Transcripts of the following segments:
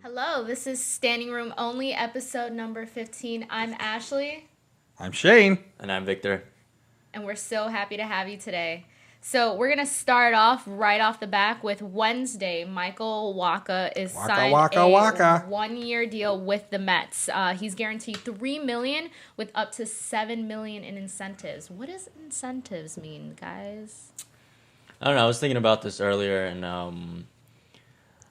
Hello, this is Standing Room Only, episode number 15. I'm Ashley. I'm Sheyne. And I'm Victor. And we're so happy to have you today. So we're going to start off right off the back with Wednesday. Michael Wacha is signed a one-year deal with the Mets. He's guaranteed $3 million with up to $7 million in incentives. What does incentives mean, guys? I don't know. I was thinking about this earlier, and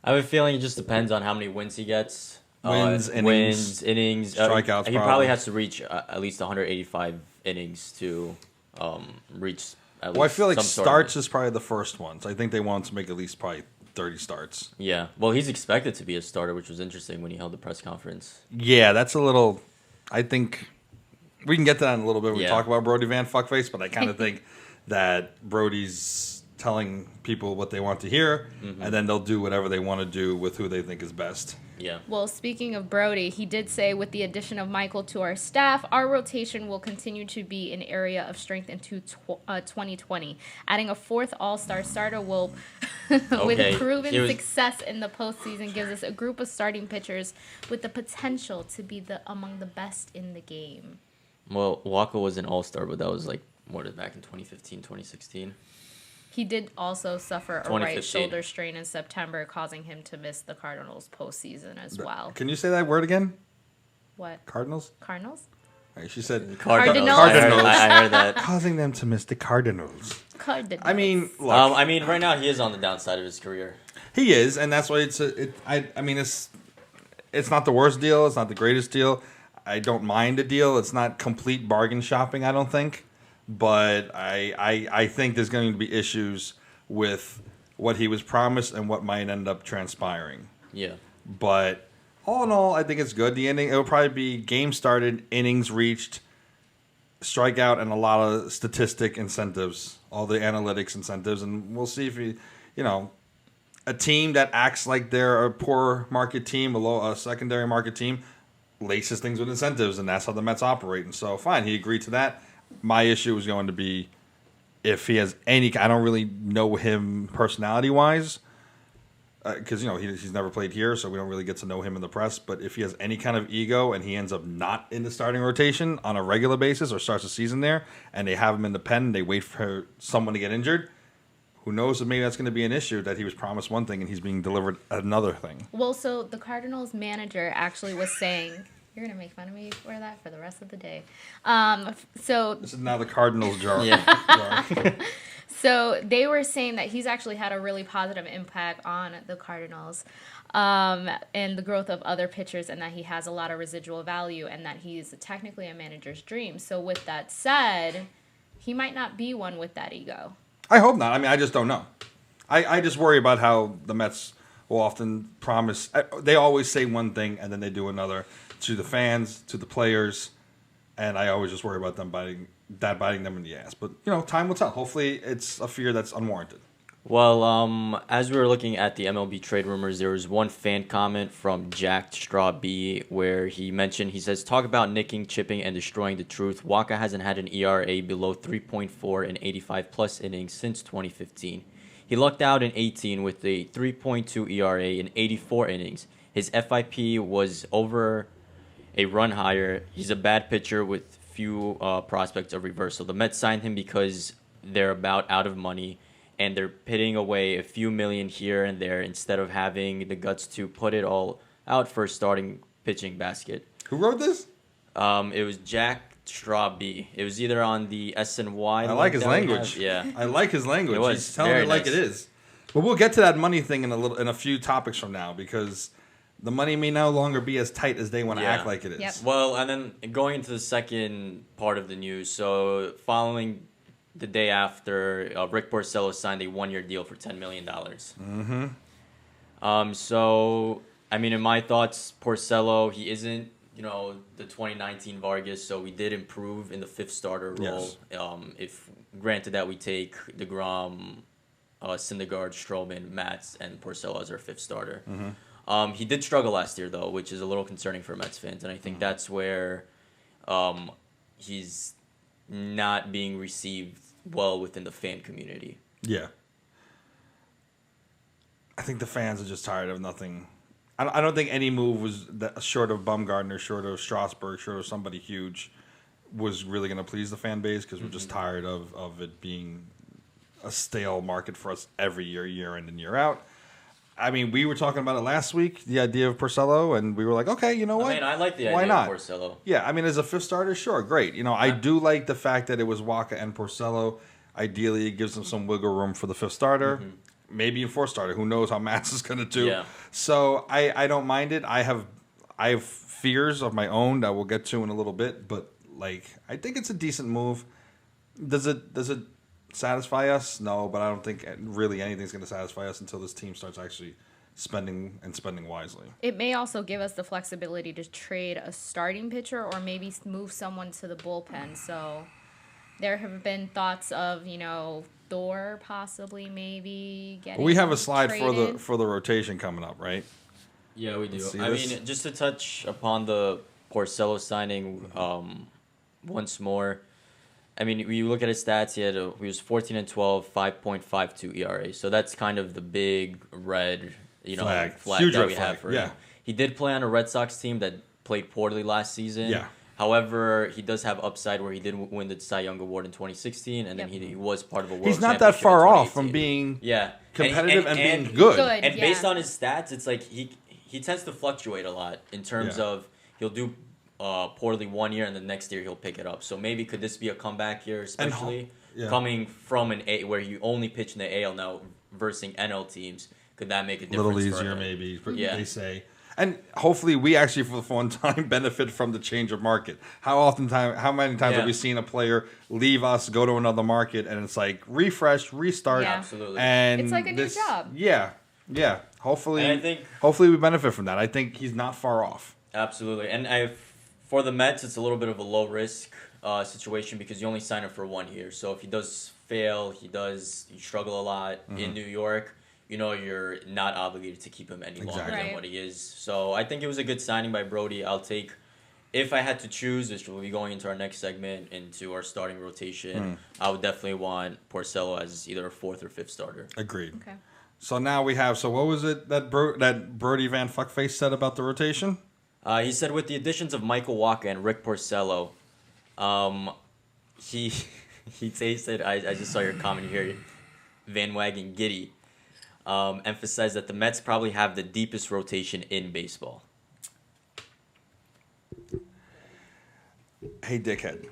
I have a feeling it just depends on how many wins he gets. Innings, strikeouts. He probably has to reach at least 185 innings to reach. I feel like starts is probably the first one. So I think they want to make at least probably 30 starts. Yeah. Well, he's expected to be a starter, which was interesting when he held the press conference. Yeah, that's a little. I think we can get to that in a little bit when we talk about Brody Van Fuckface, but I kind of think that Brody's telling people what they want to hear, and then they'll do whatever they want to do with who they think is best. Yeah. Well, speaking of Brody, he did say with the addition of Michael to our staff, our rotation will continue to be an area of strength into 2020. Adding a fourth all-star starter will, with proven success in the postseason, gives us a group of starting pitchers with the potential to be among the best in the game. Well, Wacha was an all-star, but that was back in 2015, 2016. He did also suffer a right shoulder strain in September, causing him to miss the Cardinals postseason as well. Can you say that word again? What? Cardinals? Cardinals? Right, she said Cardinals. I heard that. Causing them to miss the Cardinals. I mean, look, right now he is on the downside of his career. He is, and that's why it's not the worst deal. It's not the greatest deal. I don't mind a deal. It's not complete bargain shopping, I don't think. But I think there's going to be issues with what he was promised and what might end up transpiring. Yeah. But all in all, I think it's good. It'll probably be game started, innings reached, strikeout, and a lot of statistic incentives, all the analytics incentives. And we'll see if a team that acts like they're a poor market team, a secondary market team, laces things with incentives, and that's how the Mets operate. And so, fine, he agreed to that. My issue is going to be if he has any. I don't really know him personality wise, because he's never played here, so we don't really get to know him in the press. But if he has any kind of ego and he ends up not in the starting rotation on a regular basis or starts the season there, and they have him in the pen, and they wait for someone to get injured. Who knows if maybe that's going to be an issue that he was promised one thing and he's being delivered another thing. Well, so the Cardinals manager actually was saying. You're going to make fun of me for that for the rest of the day. So this is now the Cardinals jar. Yeah. So they were saying that he's actually had a really positive impact on the Cardinals and the growth of other pitchers, and that he has a lot of residual value, and that he's technically a manager's dream. So with that said, he might not be one with that ego. I hope not. I mean, I just don't know. I just worry about how the Mets will often promise. They always say one thing, and then they do another. To the fans, to the players, and I always just worry about them biting them in the ass. But time will tell. Hopefully, it's a fear that's unwarranted. Well, as we were looking at the MLB trade rumors, there was one fan comment from Jack Straw B where he says, talk about nicking, chipping, and destroying the truth. Wacha hasn't had an ERA below 3.4 in 85 plus innings since 2015. He lucked out in 18 with a 3.2 ERA in 84 innings. His FIP was over a run higher. He's a bad pitcher with few prospects of reversal. The Mets signed him because they're about out of money, and they're pitting away a few million here and there instead of having the guts to put it all out for a starting pitching basket. Who wrote this? It was Jack Straw B. It was either on the SNY. I like his language. Yeah. I like his language. He's telling it like it is. But we'll get to that money thing in a few topics from now, because the money may no longer be as tight as they want to act like it is. Yep. Well, and then going into the second part of the news, so following the day after, Rick Porcello signed a one-year deal for $10 million. So, I mean, in my thoughts, Porcello, he isn't, the 2019 Vargas, so we did improve in the fifth starter role. Yes. If granted that we take DeGrom, Syndergaard, Stroman, Matz, and Porcello as our fifth starter. He did struggle last year, though, which is a little concerning for Mets fans, and I think that's where he's not being received well within the fan community. Yeah. I think the fans are just tired of nothing I don't think any move was short of Bumgarner, short of Strasburg, short of somebody huge, was really going to please the fan base because we're just tired of it being a stale market for us every year in and year out. I mean, we were talking about it last week, the idea of Porcello, and we were like, okay, you know what? I mean, I like the Why idea not? of Porcello. Yeah, I mean, as a fifth starter, sure, great. You know, I do like the fact that it was Wacha and Porcello. Ideally, it gives them some wiggle room for the fifth starter. Maybe a fourth starter. Who knows how Mats is going to do? Yeah. So I don't mind it. I have fears of my own that we'll get to in a little bit, but like I think it's a decent move. Does it satisfy us? No, but I don't think really anything's going to satisfy us until this team starts actually spending wisely. It may also give us the flexibility to trade a starting pitcher or maybe move someone to the bullpen. So there have been thoughts of, Thor possibly maybe getting We have a slide traded. for the rotation coming up, right? Yeah, we do. Let's see I this. mean, just to touch upon the Porcello signing once more. I mean, when you look at his stats, he was 14-12, 5.52 ERA. So that's kind of the big red, flag Huge that red we flag, have for yeah. him. He did play on a Red Sox team that played poorly last season. Yeah. However, he does have upside where he did win the Cy Young Award in 2016, and then he was part of a World He's not Championship that far in off from 2018. being competitive competitive and being good. And yeah. based on his stats, it's like he tends to fluctuate a lot in terms of he'll do poorly one year and the next year he'll pick it up. So maybe could this be a comeback year, especially coming from an A where you only pitch in the AL now versus NL teams?Uld that make a difference? A little for easier, him? maybe. Yeah. They say. And hopefully, we actually, for one time, benefit from the change of market. How many times have we seen a player leave us, go to another market, and it's like refresh, restart, Yeah. Absolutely. and It's like a new job. Yeah. Hopefully, And I think- hopefully we benefit from that. I think he's not far off. Absolutely. And for the Mets, it's a little bit of a low risk situation because you only sign him for 1 year. So if he does fail, he struggle a lot in New York. You're not obligated to keep him any longer Exactly. than what he is. So I think it was a good signing by Brody. If I had to choose, which will be going into our next segment, into our starting rotation, I would definitely want Porcello as either a fourth or fifth starter. Agreed. Okay. So now we have. So what was it that Brody Van Fuckface said about the rotation? He said with the additions of Michael Wacha and Rick Porcello, he said, I just saw your comment here, Van Wagen Giddy, emphasized that the Mets probably have the deepest rotation in baseball. Hey, dickhead.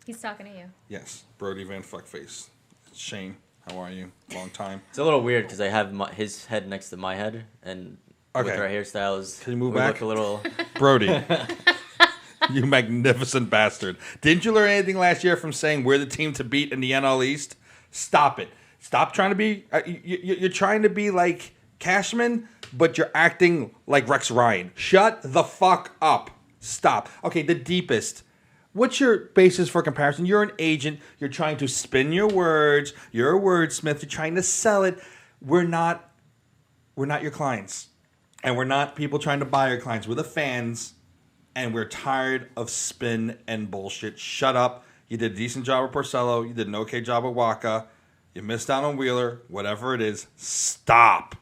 He's talking to you. Yes, Brody Van Fuckface. Sheyne, how are you? Long time. It's a little weird because I have his head next to my head, and with our hairstyles, Can you move we back? look a little... Brody, you magnificent bastard. Didn't you learn anything last year from saying we're the team to beat in the NL East? Stop it. Stop trying to be... you're trying to be like Cashman, but you're acting like Rex Ryan. Shut the fuck up. Stop. Okay, the deepest. What's your basis for comparison? You're an agent. You're trying to spin your words. You're a wordsmith. You're trying to sell it. We're not your clients. And we're not people trying to buy our clients. We're the fans. And we're tired of spin and bullshit. Shut up. You did a decent job with Porcello. You did an okay job with Wacha. You missed out on Wheeler. Whatever it is, stop.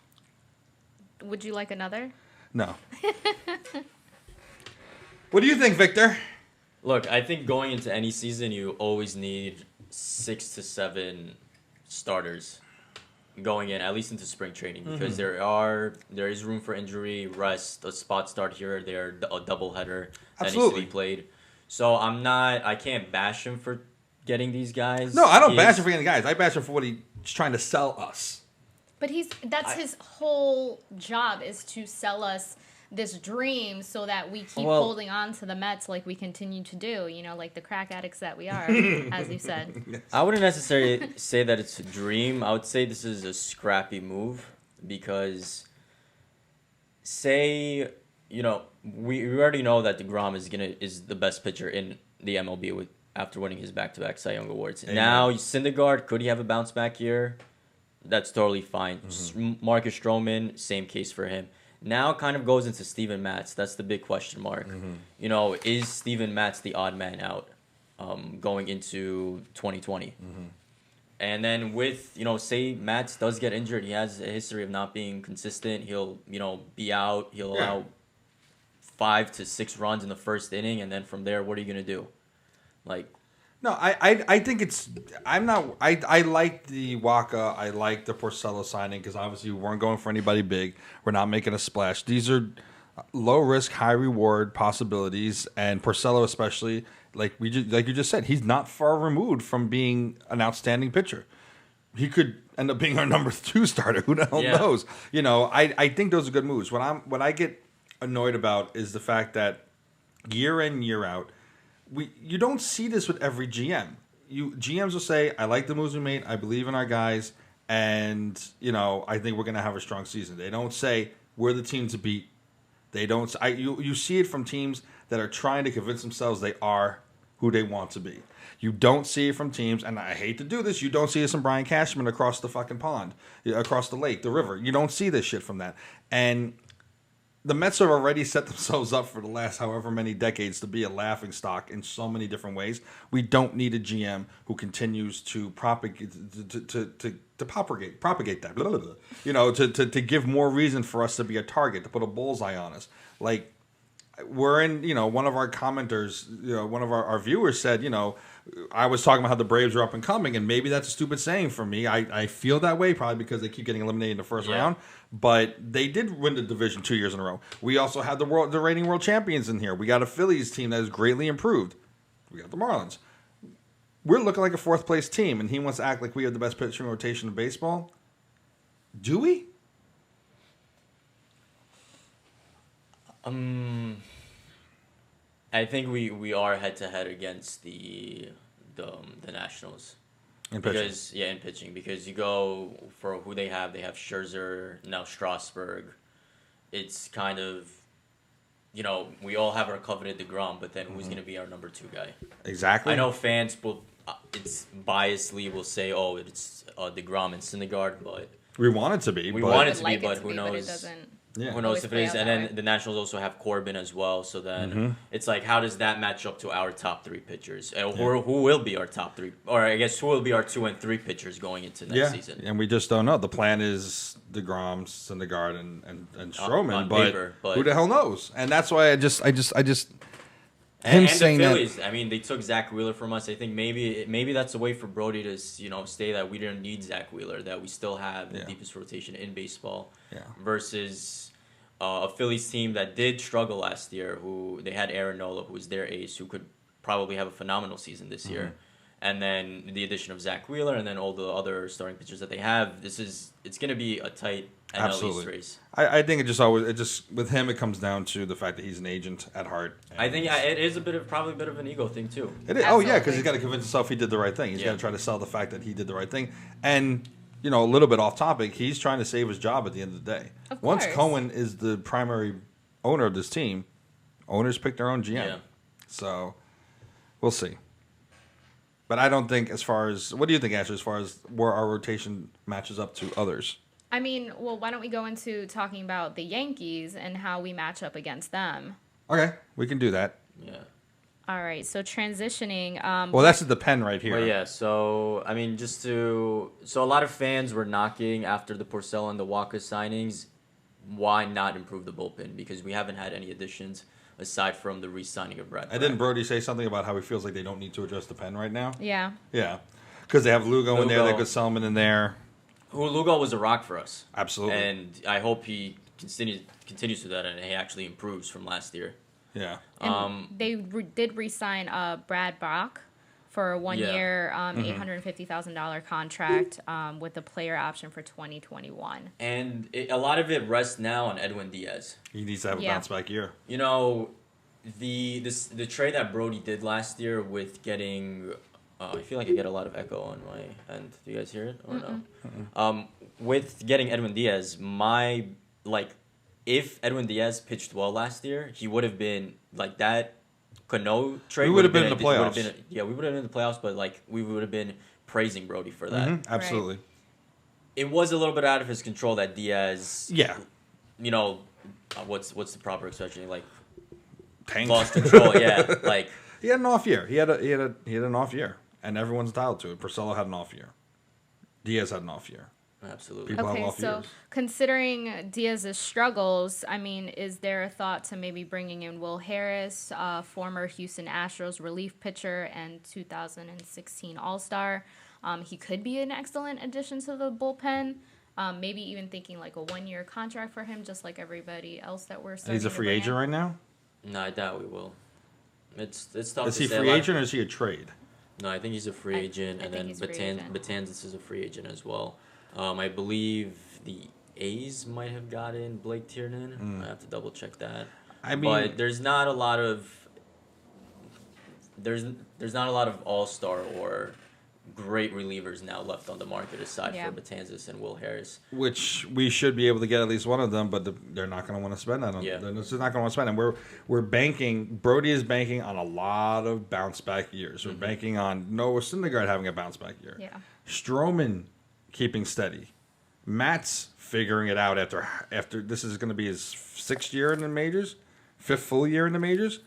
Would you like another? No. What do you think, Victor? Look, I think going into any season, you always need 6 to 7 starters going in, at least into spring training, because there is room for injury, rest, a spot start here or there, a doubleheader that needs to be played. So I can't bash him for getting these guys. No, I don't bash him for getting guys. I bash him for what he's trying to sell us. But that's his whole job, is to sell us this dream so that we keep holding on to the Mets like we continue to do, like the crack addicts that we are, as you said. I wouldn't necessarily say that it's a dream. I would say this is a scrappy move because we already know that DeGrom is the best pitcher in the MLB after winning his back-to-back Cy Young Awards. Amen. Now, Syndergaard, could he have a bounce-back year? That's totally fine. Marcus Stroman, same case for him. Now kind of goes into Steven Matz. That's the big question mark. Is Steven Matz the odd man out going into 2020? And then with, say Mats does get injured, he has a history of not being consistent. He'll, be out. He'll allow 5 to 6 runs in the first inning, and then from there, what are you gonna do? Like, no, I think it's. I'm not. I like the Wacha. I like the Porcello signing because obviously we weren't going for anybody big. We're not making a splash. These are low risk, high reward possibilities, and Porcello especially. Like you just said, he's not far removed from being an outstanding pitcher. He could end up being our number 2 starter. Who the hell knows? I think those are good moves. What I get annoyed about is the fact that year in, year out, you don't see this with every GM. GMs will say, "I like the moves we made. I believe in our guys, and I think we're going to have a strong season." They don't say we're the team to beat. They don't. You see it from teams that are trying to convince themselves they are who they want to be. You don't see it from teams, and I hate to do this, you don't see this from Brian Cashman across the fucking pond, across the lake, the river. You don't see this shit from that. And the Mets have already set themselves up for the last however many decades to be a laughingstock in so many different ways. We don't need a GM who continues to propagate that, blah, blah, blah. To give more reason for us to be a target, to put a bullseye on us. Like, we're in, one of our commenters, one of our viewers said, I was talking about how the Braves are up and coming, and maybe that's a stupid saying for me. I feel that way probably because they keep getting eliminated in the first round, but they did win the division 2 years in a row. We also had the reigning world champions in here. We got a Phillies team that has greatly improved. We got the Marlins. We're looking like a 4th place team, and he wants to act like we have the best pitching rotation in baseball. Do we? I think we are head to head against the Nationals. In pitching. Because you go for who they have Scherzer, now Strasburg. It's kind of, we all have our coveted DeGrom, but then who's going to be our number 2 guy? Exactly. I know fans it's biasly will say, oh, it's DeGrom and Syndergaard, but we want it to be. But who knows? But it doesn't. Yeah. Who knows if it is? And then the Nationals also have Corbin as well. So then it's like, how does that match up to our top 3 pitchers? Or who will be our top 3? Or I guess who will be our 2 and 3 pitchers going into next season? And we just don't know. The plan is DeGrom, Syndergaard, and Stroman. But who the hell knows? And that's why I just and saying the Phillies, I mean, they took Zach Wheeler from us. I think maybe that's a way for Brody to stay that we didn't need Zach Wheeler, that we still have the deepest rotation in baseball. Yeah. Versus a Phillies team that did struggle last year, who they had Aaron Nola, who was their ace, who could probably have a phenomenal season this year. And then the addition of Zach Wheeler and then all the other starting pitchers that they have, it's going to be a tight NL East race. I think it just with him it comes down to the fact that he's an agent at heart. I think it is probably a bit of an ego thing too. It is. Oh yeah, because he's got to convince himself he did the right thing. He's got to try to sell the fact that he did the right thing. And a little bit off topic, he's trying to save his job at the end of the day. Of Once course. Cohen is the primary owner of this team, owners pick their own GM. Yeah. So we'll see. But I don't think, as far as, what do you think, Ashley, as far as where our rotation matches up to others? I mean, well, why don't we go into talking about the Yankees and how we match up against them? Okay, we can do that. Yeah. All right, so transitioning. Well, that's the pen right here. Well, yeah, so, I mean, so a lot of fans were knocking after the Porcello and the Wacha signings, why not improve the bullpen? Because we haven't had any additions aside from the re-signing of Brad. And didn't Brody say something about how he feels like they don't need to address the pen right now? Yeah. Yeah, because they have Lugo in there, they could Selman in there. Who Lugo was a rock for us. Absolutely. And I hope he continues to that and he actually improves from last year. Yeah. And they did re-sign Brad Bach for a 1 year, $850,000 contract with a player option for 2021. And a lot of it rests now on Edwin Diaz. He needs to have a bounce back year. The trade that Brody did last year with getting. I feel like I get a lot of echo on my end. Do you guys hear it or no? With getting Edwin Diaz, if Edwin Diaz pitched well last year, he would have been like that. Cano trade. We would have been in the playoffs. We would have been in the playoffs, but we would have been praising Brody for that. Absolutely. Right. It was a little bit out of his control that Diaz. Yeah. What's the proper expression? Tanked. Lost control. Yeah. He had an off year. He had an off year, and everyone's entitled to it. Porcello had an off year. Diaz had an off year. Absolutely. People have Okay, off so years. considering Diaz's struggles, I mean, is there a thought to maybe bringing in Will Harris, former Houston Astros relief pitcher and 2016 All-Star? He could be an excellent addition to the bullpen. Maybe even thinking like a 1-year contract for him, just like everybody else that we're starting He's a to free bring agent in. right now? No, I doubt we will. It's tough Is to he say. free agent or is he a trade? No, I think he's a free agent, I and think then he's a free agent. Betances is a free agent as well. I believe the A's might have gotten Blake Tiernan. I have to double check that. I mean, But there's not a lot of all-star or great relievers now left on the market aside Yeah. for Betances and Will Harris. which we should be able to get at least one of them, but they're not going to want to spend that on. Yeah. They're just not going to want to spend. And we're banking. Brody is banking on a lot of bounce back years. We're banking on Noah Syndergaard having a bounce back year. Yeah. Stroman keeping steady. Matt's figuring it out after this is going to be his 6th year in the majors, 5th full year in the majors.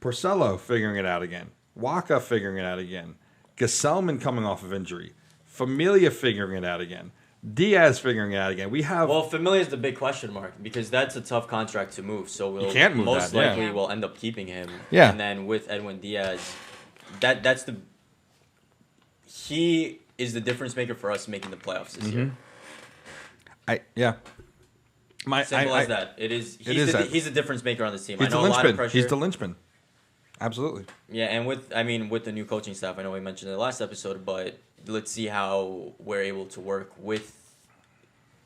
Porcello figuring it out again. Wacha figuring it out again. Gesellman coming off of injury. Familia figuring it out again. Diaz figuring it out again. We have Well, Familia is the big question mark because that's a tough contract to move. So we'll can't move most that, yeah. likely Yeah. we'll end up keeping him. Yeah. And then with Edwin Diaz, that's the he is the difference maker for us making the playoffs this year. Simple as that. It is. He's the difference maker on this team. He's I the know a lot of linchpin. pressure. He's the linchpin. Absolutely. Yeah, and with the new coaching staff, I know we mentioned in the last episode, but let's see how we're able to work with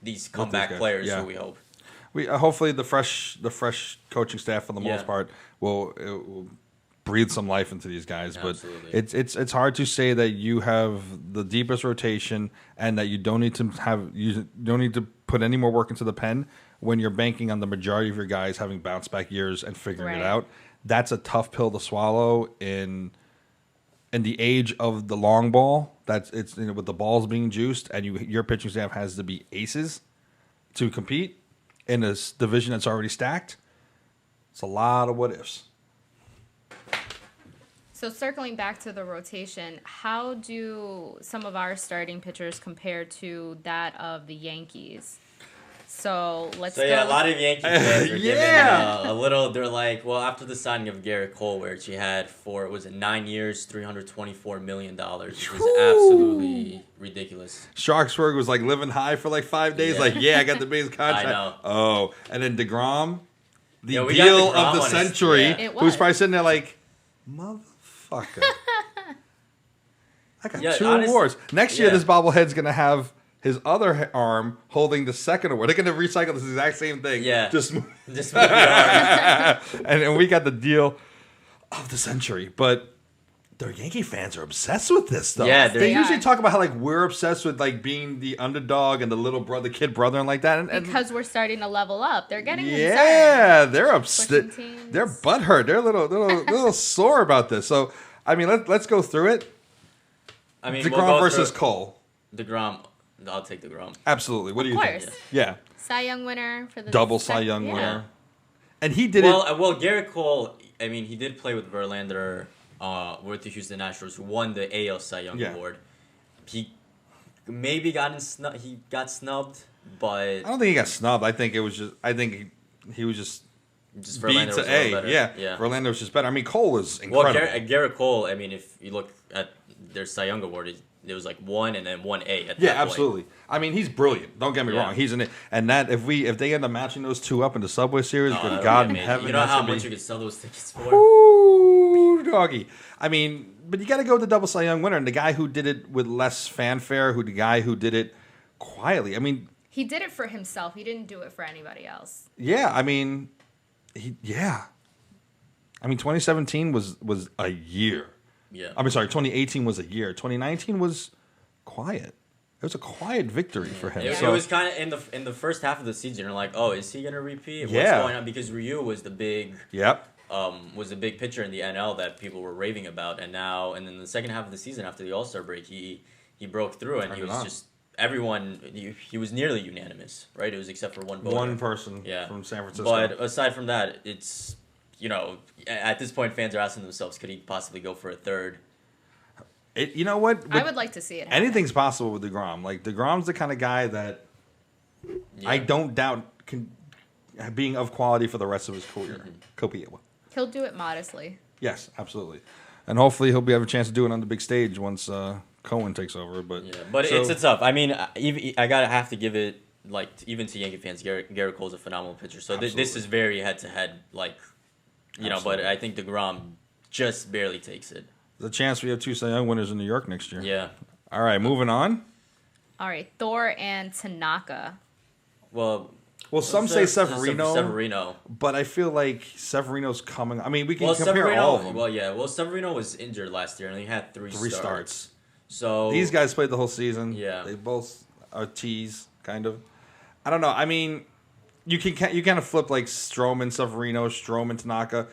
these comeback guys, players yeah. who we hope. We hopefully the fresh coaching staff for the Yeah. most part will breathe some life into these guys. But Absolutely. it's hard to say that you have the deepest rotation and that you don't need to put any more work into the pen when you're banking on the majority of your guys having bounce back years and figuring it Right. out. That's a tough pill to swallow in the age of the long ball. It's with the balls being juiced and your pitching staff has to be aces to compete in this division that's already stacked. It's a lot of what ifs. So circling back to the rotation, how do some of our starting pitchers compare to that of the Yankees? So let's So go. yeah, a lot of Yankee fans are Yeah. giving a little. They're like, well, after the signing of Garrett Cole, where she had 9 years, $324 million, which was absolutely ridiculous. Sharksburg was like living high for like 5 days. Yeah. Like, yeah, I got the biggest contract. I know. Oh, and then DeGrom, the Yeah, we got deal DeGrom of the on his- century, yeah. It who's was. probably sitting there like, motherfucker. I got Yeah, 2 honest- awards. Next year, yeah. this bobblehead's going to have his other arm holding the second award. They're going to recycle this exact same thing. Yeah. Just Just move the arm. and we got the deal of the century. But the Yankee fans are obsessed with this stuff. Yeah, they they usually are. talk about how like we're obsessed with like being the underdog and the little brother, kid brother, and like that. And because we're starting to level up. They're getting concerned. yeah, they're upset. Pushing teams. They're butthurt. They're a little sore about this. So I mean, let's go through it. I mean, DeGrom versus Cole. DeGrom. I'll take DeGrom. Absolutely. What do Of you course. think? Yeah, Cy Young winner for the double Cy Young yeah. winner. And he did it. Well, Garrett Cole. I mean, he did play with Verlander, with the Houston Astros, who won the AL Cy Young Yeah. Award. He maybe he got snubbed, but I don't think he got snubbed. I think it was just. I think he was just just B Verlander was to a little A. better. Yeah, Verlander was just better. I mean, Cole is incredible. Well, Garrett Cole. I mean, if you look at their Cy Young Award, there was like 1 and then 1A. At Yeah, that point. absolutely. I mean, he's brilliant. Don't get me Yeah. wrong. He's in it. And that if they end up matching those two up in the Subway Series, Oh, good that God would in be amazing. heaven, You know that's how gonna much be- you could sell those tickets for? Ooh, doggy. I mean, but you got to go with the double Cy Young winner, and the guy who did it with less fanfare, the guy who did it quietly. I mean, He did it for himself. He didn't do it for anybody else. yeah. I mean, I mean, 2017 was a year. Yeah. I mean, sorry, 2018 was a year. 2019 was quiet. It was a quiet victory for him. It, So- it was kind of in the first half of the season. You're like, oh, is he gonna repeat? What's Yeah. going on? Because Ryu was the big Yep. pitcher in the NL that people were raving about, and then the second half of the season after the All-Star break, he broke through and he Turned it was on. just everyone. He was nearly unanimous, right? It was except for one voter. One person Yeah. from San Francisco. But aside from that, it's at this point, fans are asking themselves, could he possibly go for a third? You know what? I would like to see it happen. Anything's possible with DeGrom. Like, DeGrom's the kind of guy that I don't doubt being of quality for the rest of his career. He'll do it modestly. Yes, absolutely. And hopefully he'll have a chance to do it on the big stage once Cohen takes over. But it's tough. I mean, I have to give it, like, even to Yankee fans, Garrett Cole's a phenomenal pitcher. So this is very head-to-head, like, but I think DeGrom just barely takes it. There's a chance we have 2 Cy Young winners in New York next year. Yeah. All right, moving on. All right, Thor and Tanaka. Well, some say Severino. Severino. But I feel like Severino's coming. I mean, we can compare all of them. Well, Severino was injured last year, and he had three starts. So these guys played the whole season. Yeah. They both are T's, kind of. I don't know. I mean, you kind of flip like Stroman, Severino, Stroman, Tanaka,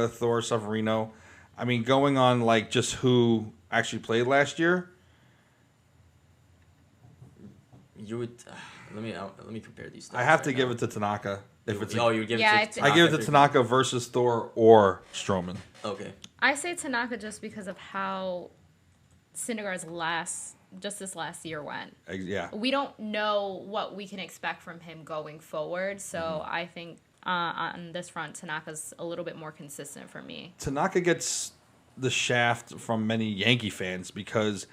Thor, Severino. I mean, going on like just who actually played last year. You would let me compare these stats. I have to give it to Tanaka. You would give it to I give it to Tanaka versus Thor or Stroman. Okay. I say Tanaka just because of how Syndergaard's this last year went. Yeah. We don't know what we can expect from him going forward, so I think on this front, Tanaka's a little bit more consistent for me. Tanaka gets the shaft from many Yankee fans because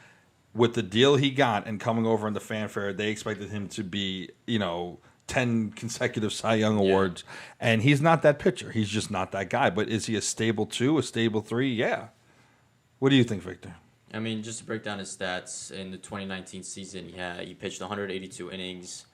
with the deal he got and coming over in the fanfare, they expected him to be, 10 consecutive Cy Young awards. And he's not that pitcher. He's just not that guy. But is he a stable 2, a stable 3? Yeah. What do you think, Victor? I mean, just to break down his stats, in the 2019 season, he pitched 182 innings.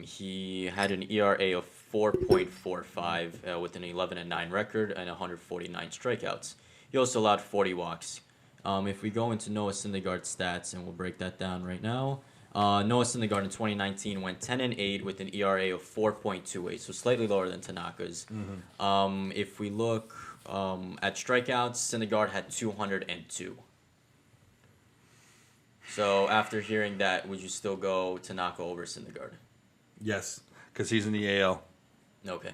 He had an ERA of 4.45 with an 11-9 record and 149 strikeouts. He also allowed 40 walks. If we go into Noah Syndergaard's stats, and we'll break that down right now, Noah Syndergaard in 2019 went 10-8 with an ERA of 4.28, so slightly lower than Tanaka's. Mm-hmm. If we look at strikeouts, Syndergaard had 202. So after hearing that, would you still go Tanaka over Syndergaard? Yes, because he's in the AL. Okay.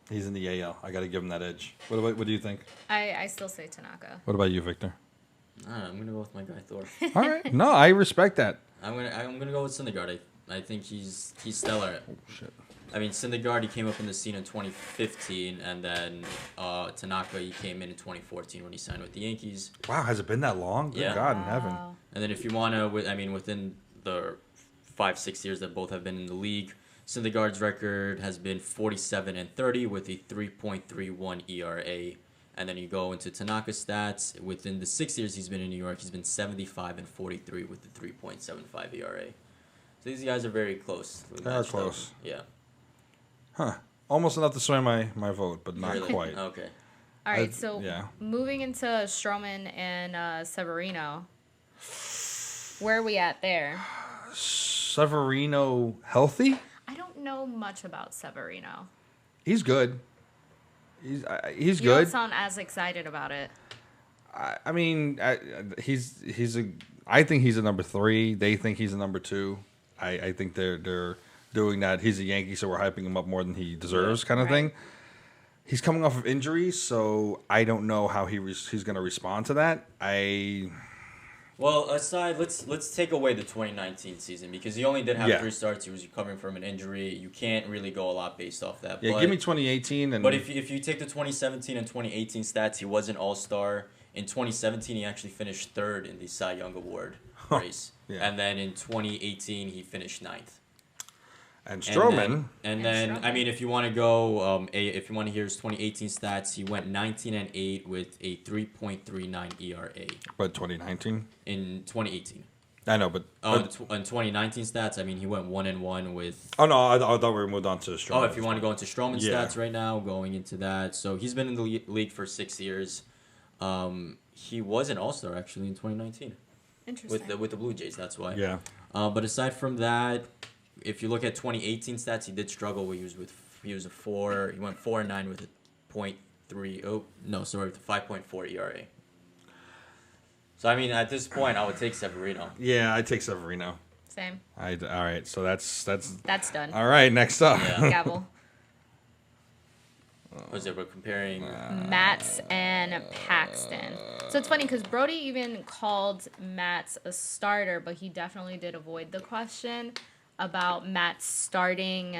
He's in the AL. I got to give him that edge. What do you think? I still say Tanaka. What about you, Victor? I'm gonna go with my guy Thor. All right. No, I respect that. I'm gonna go with Syndergaard. I think he's stellar. Oh shit. I mean, Syndergaard, he came up in the scene in 2015, and then Tanaka, he came in 2014 when he signed with the Yankees. Wow, has it been that long? Good God in heaven. And then if you want to, within the 5-6 years that both have been in the league, Syndergaard's record has been 47-30 with a 3.31 ERA. And then you go into Tanaka's stats. Within the 6 years he's been in New York, he's been 75-43 with a 3.75 ERA. So these guys are very close. They are close. Yeah. Huh. Almost enough to sway my vote, but not Really? quite. Okay. All right, moving into Stroman and Severino, where are we at there? Severino healthy? I don't know much about Severino. He's good. He's You good. don't sound as excited about it. I mean, I think he's a number 3. They think he's a number 2. I think they're doing that. He's a Yankee, so we're hyping him up more than he deserves, kind of thing. He's coming off of injury, so I don't know how he's going to respond to that. Well, aside, let's take away the 2019 season because he only did have 3 starts. He was recovering from an injury. You can't really go a lot based off that. Yeah, give me 2018. But if you take the 2017 and 2018 stats, he was an All-Star. In 2017, he actually finished 3rd in the Cy Young Award race. Yeah. And then in 2018, he finished 9th. And Stroman. And then I mean, if you want to go, if you want to hear his 2018 stats, he went 19-8 with a 3.39 ERA. But 2019? In 2018. I know, but in 2019 stats, I mean, he went 1-1 with. Oh no, I thought we were moved on to Stroman. Oh, if you want to go into Stroman's stats right now, going into that, so he's been in the league for 6 years. He was an All-Star actually in 2019. Interesting. With the Blue Jays, that's why. Yeah. But aside from that, if you look at 2018 stats, he did struggle. He was a 4. He went 4-9 with a 0.3. Oh no, sorry, with a 5.4 ERA. So I mean, at this point, I would take Severino. Yeah, I'd take Severino. Same. All right, so that's done. All right, next up. Yeah. Gavel. Was it we're comparing Matz and Paxton. So it's funny because Brody even called Matz a starter, but he definitely did avoid the question about Matz starting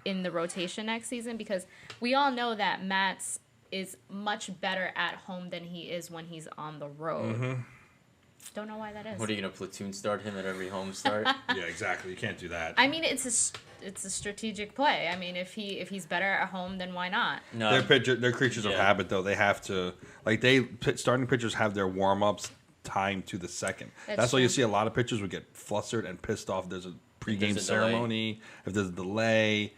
in the rotation next season, because we all know that Matz is much better at home than he is when he's on the road. Mm-hmm. Don't know why that is. What are you gonna platoon start him at every home start? Yeah, exactly. You can't do that. I mean, it's a strategic play. I mean, if he's better at home, then why not? No, They're creatures of habit, though. They have to starting pitchers have their warm ups timed to the second. That's why you see a lot of pitchers would get flustered and pissed off. There's a pregame ceremony. If there's a delay.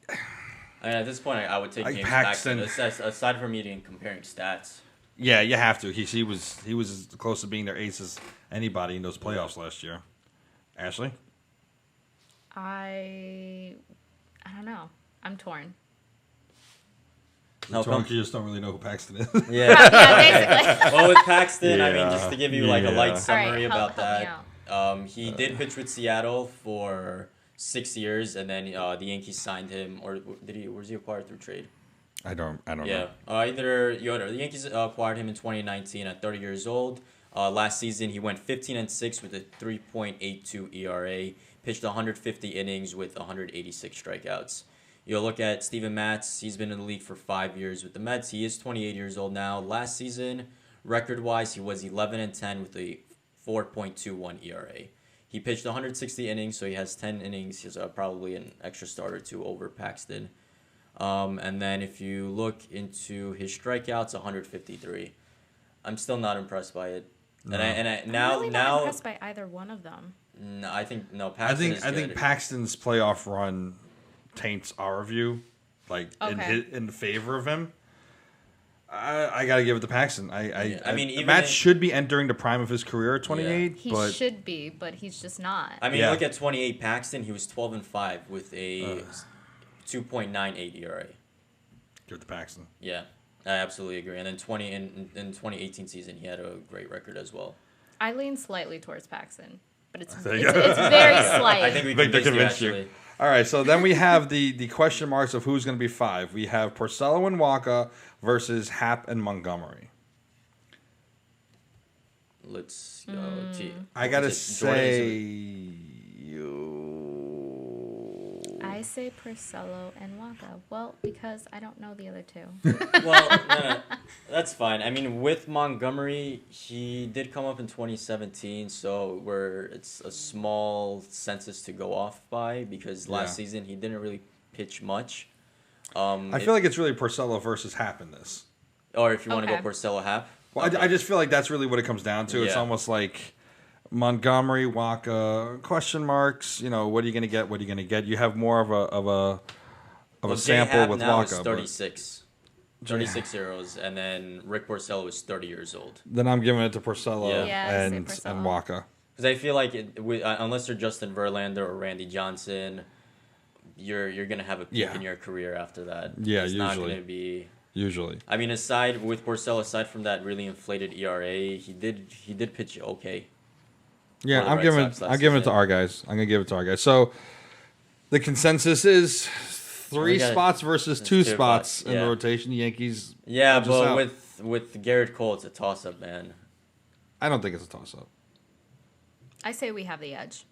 I mean, at this point, I would take games Paxton. back. Aside from eating and comparing stats. Yeah, you have to. He was as close to being their ace as anybody in those playoffs last year. Ashley? I don't know. I'm torn. No, you just don't really know who Paxton is. Yeah. Basically. Well, with Paxton, I mean, just to give you like a light summary help about that. He did pitch with Seattle for 6 years, and then the Yankees signed him, or was he acquired through trade? I don't know. Yeah, either Yoder. The Yankees acquired him in 2019 at 30 years old. Last season, he went 15-6 with a 3.82 ERA, pitched 150 innings with 186 strikeouts. You'll look at Steven Matz. He's been in the league for 5 years with the Mets. He is 28 years old now. Last season, record-wise, he was 11-10 with a 4.21 ERA. He pitched 160 innings, so he has 10 innings. He's probably an extra start or two over Paxton. And then if you look into his strikeouts, 153. I'm still not impressed by it. No. I'm really not impressed by either one of them. No, Paxton is good. I think Paxton's playoff run taints our view, in favor of him. I gotta give it to Paxton. I mean, even Matt should be entering the prime of his career at 28. He should be, but he's just not. I mean, look at 28 Paxton. He was 12-5 with a 2.98 ERA. Give it to Paxton. Yeah, I absolutely agree. And then in 2018 season, he had a great record as well. I lean slightly towards Paxton, but it's very slight. I think we convinced you, actually. All right, so then we have the question marks of who's going to be 5. We have Porcello and Wacha versus Happ and Montgomery. Let's go. I got to say... I say Porcello and Wacha. Well, because I don't know the other two. Well, no, that's fine. I mean, with Montgomery, he did come up in 2017, so it's a small census to go off by, because last season he didn't really pitch much. I feel like it's really Porcello versus Happ in this. Or if you want to go Porcello Happ. Well, I just feel like that's really what it comes down to. Yeah. It's almost like Montgomery, Wacha, question marks. You know, what are you going to get? What are you going to get? You have more of a sample with now Wacha. Is 36 zeros, and then Rick Porcello is 30 years old. Then I'm giving it to Porcello and Wacha. Because I feel like unless you're Justin Verlander or Randy Johnson, you're gonna have a peak in your career after that. Yeah, it's usually. Not gonna be. Usually. I mean, with Porcello, aside from that really inflated ERA, he did pitch okay. Yeah, I'm giving it to our guys. I'm gonna give it to our guys. So the consensus is 3 spots versus 2 spots in the rotation. The Yankees. Yeah, but with Garrett Cole, it's a toss up, man. I don't think it's a toss up. I say we have the edge,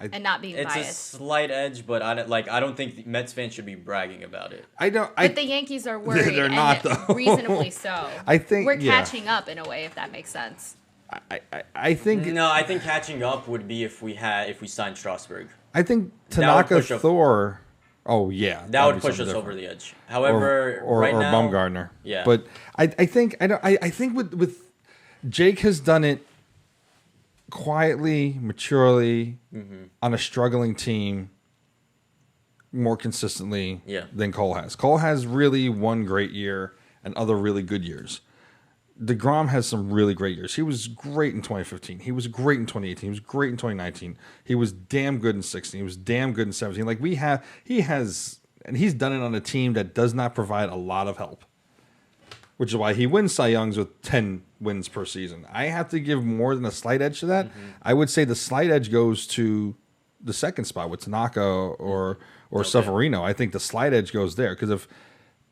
and not being biased. It's a slight edge, but I don't think Mets fans should be bragging about it. But the Yankees are worried. They're not, though. Reasonably so. I think we're catching up in a way, if that makes sense. I think I think catching up would be if we signed Strasburg. I think Tanaka Thor. Oh yeah, that would push us over the edge. However, or now, Bumgarner. Yeah, but I think with Jake has done it quietly, maturely, on a struggling team more consistently than Cole has. Cole has really one great year and other really good years. DeGrom has some really great years. He was great in 2015. He was great in 2018. He was great in 2019. He was damn good in 16. He was damn good in 17. Like and he's done it on a team that does not provide a lot of help, which is why he wins Cy Youngs with 10 wins per season. I have to give more than a slight edge to that. I would say the slight edge goes to the second spot with Tanaka or Severino. I think the slight edge goes there because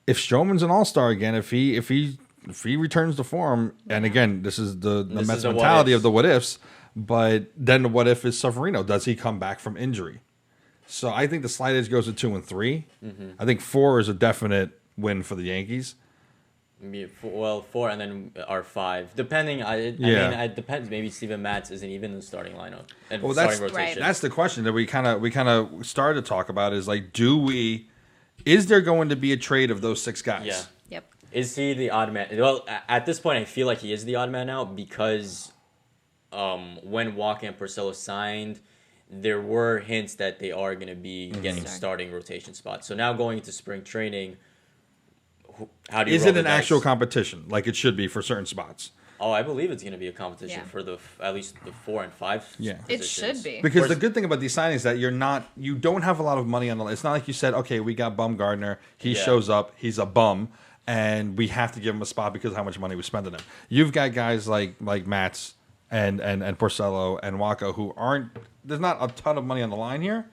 if if Stroman's an all-star again, if he returns to form, and again, this is the Mets mentality of the what ifs, but then the what if is Severino. Does he come back from injury? So I think the slight edge goes to 2 and 3. I think 4 is a definite win for the Yankees. Well, 4 and then our 5, depending. I mean, it depends. Maybe Steven Matz isn't even in the starting lineup and starting rotation. That's the question that we kind of started to talk about. Is like, is there going to be a trade of those 6 guys? Yeah. Yep. Is he the odd man? Well, at this point, I feel like he is the odd man out because when Wacha and Porcello signed, there were hints that they are going to be getting starting rotation spots. So now going into spring training, how do you? Is it an actual competition like it should be for certain spots? Oh, I believe it's going to be a competition for at least the 4 and 5. Yeah, it should be. Because the good thing about these signings is that you don't have a lot of money on the. It's not like you said, okay, we got Bumgarner, he shows up, he's a bum, and we have to give him a spot because of how much money we spent on him. You've got guys like Matz and Porcello and Wacha who aren't. There's not a ton of money on the line here,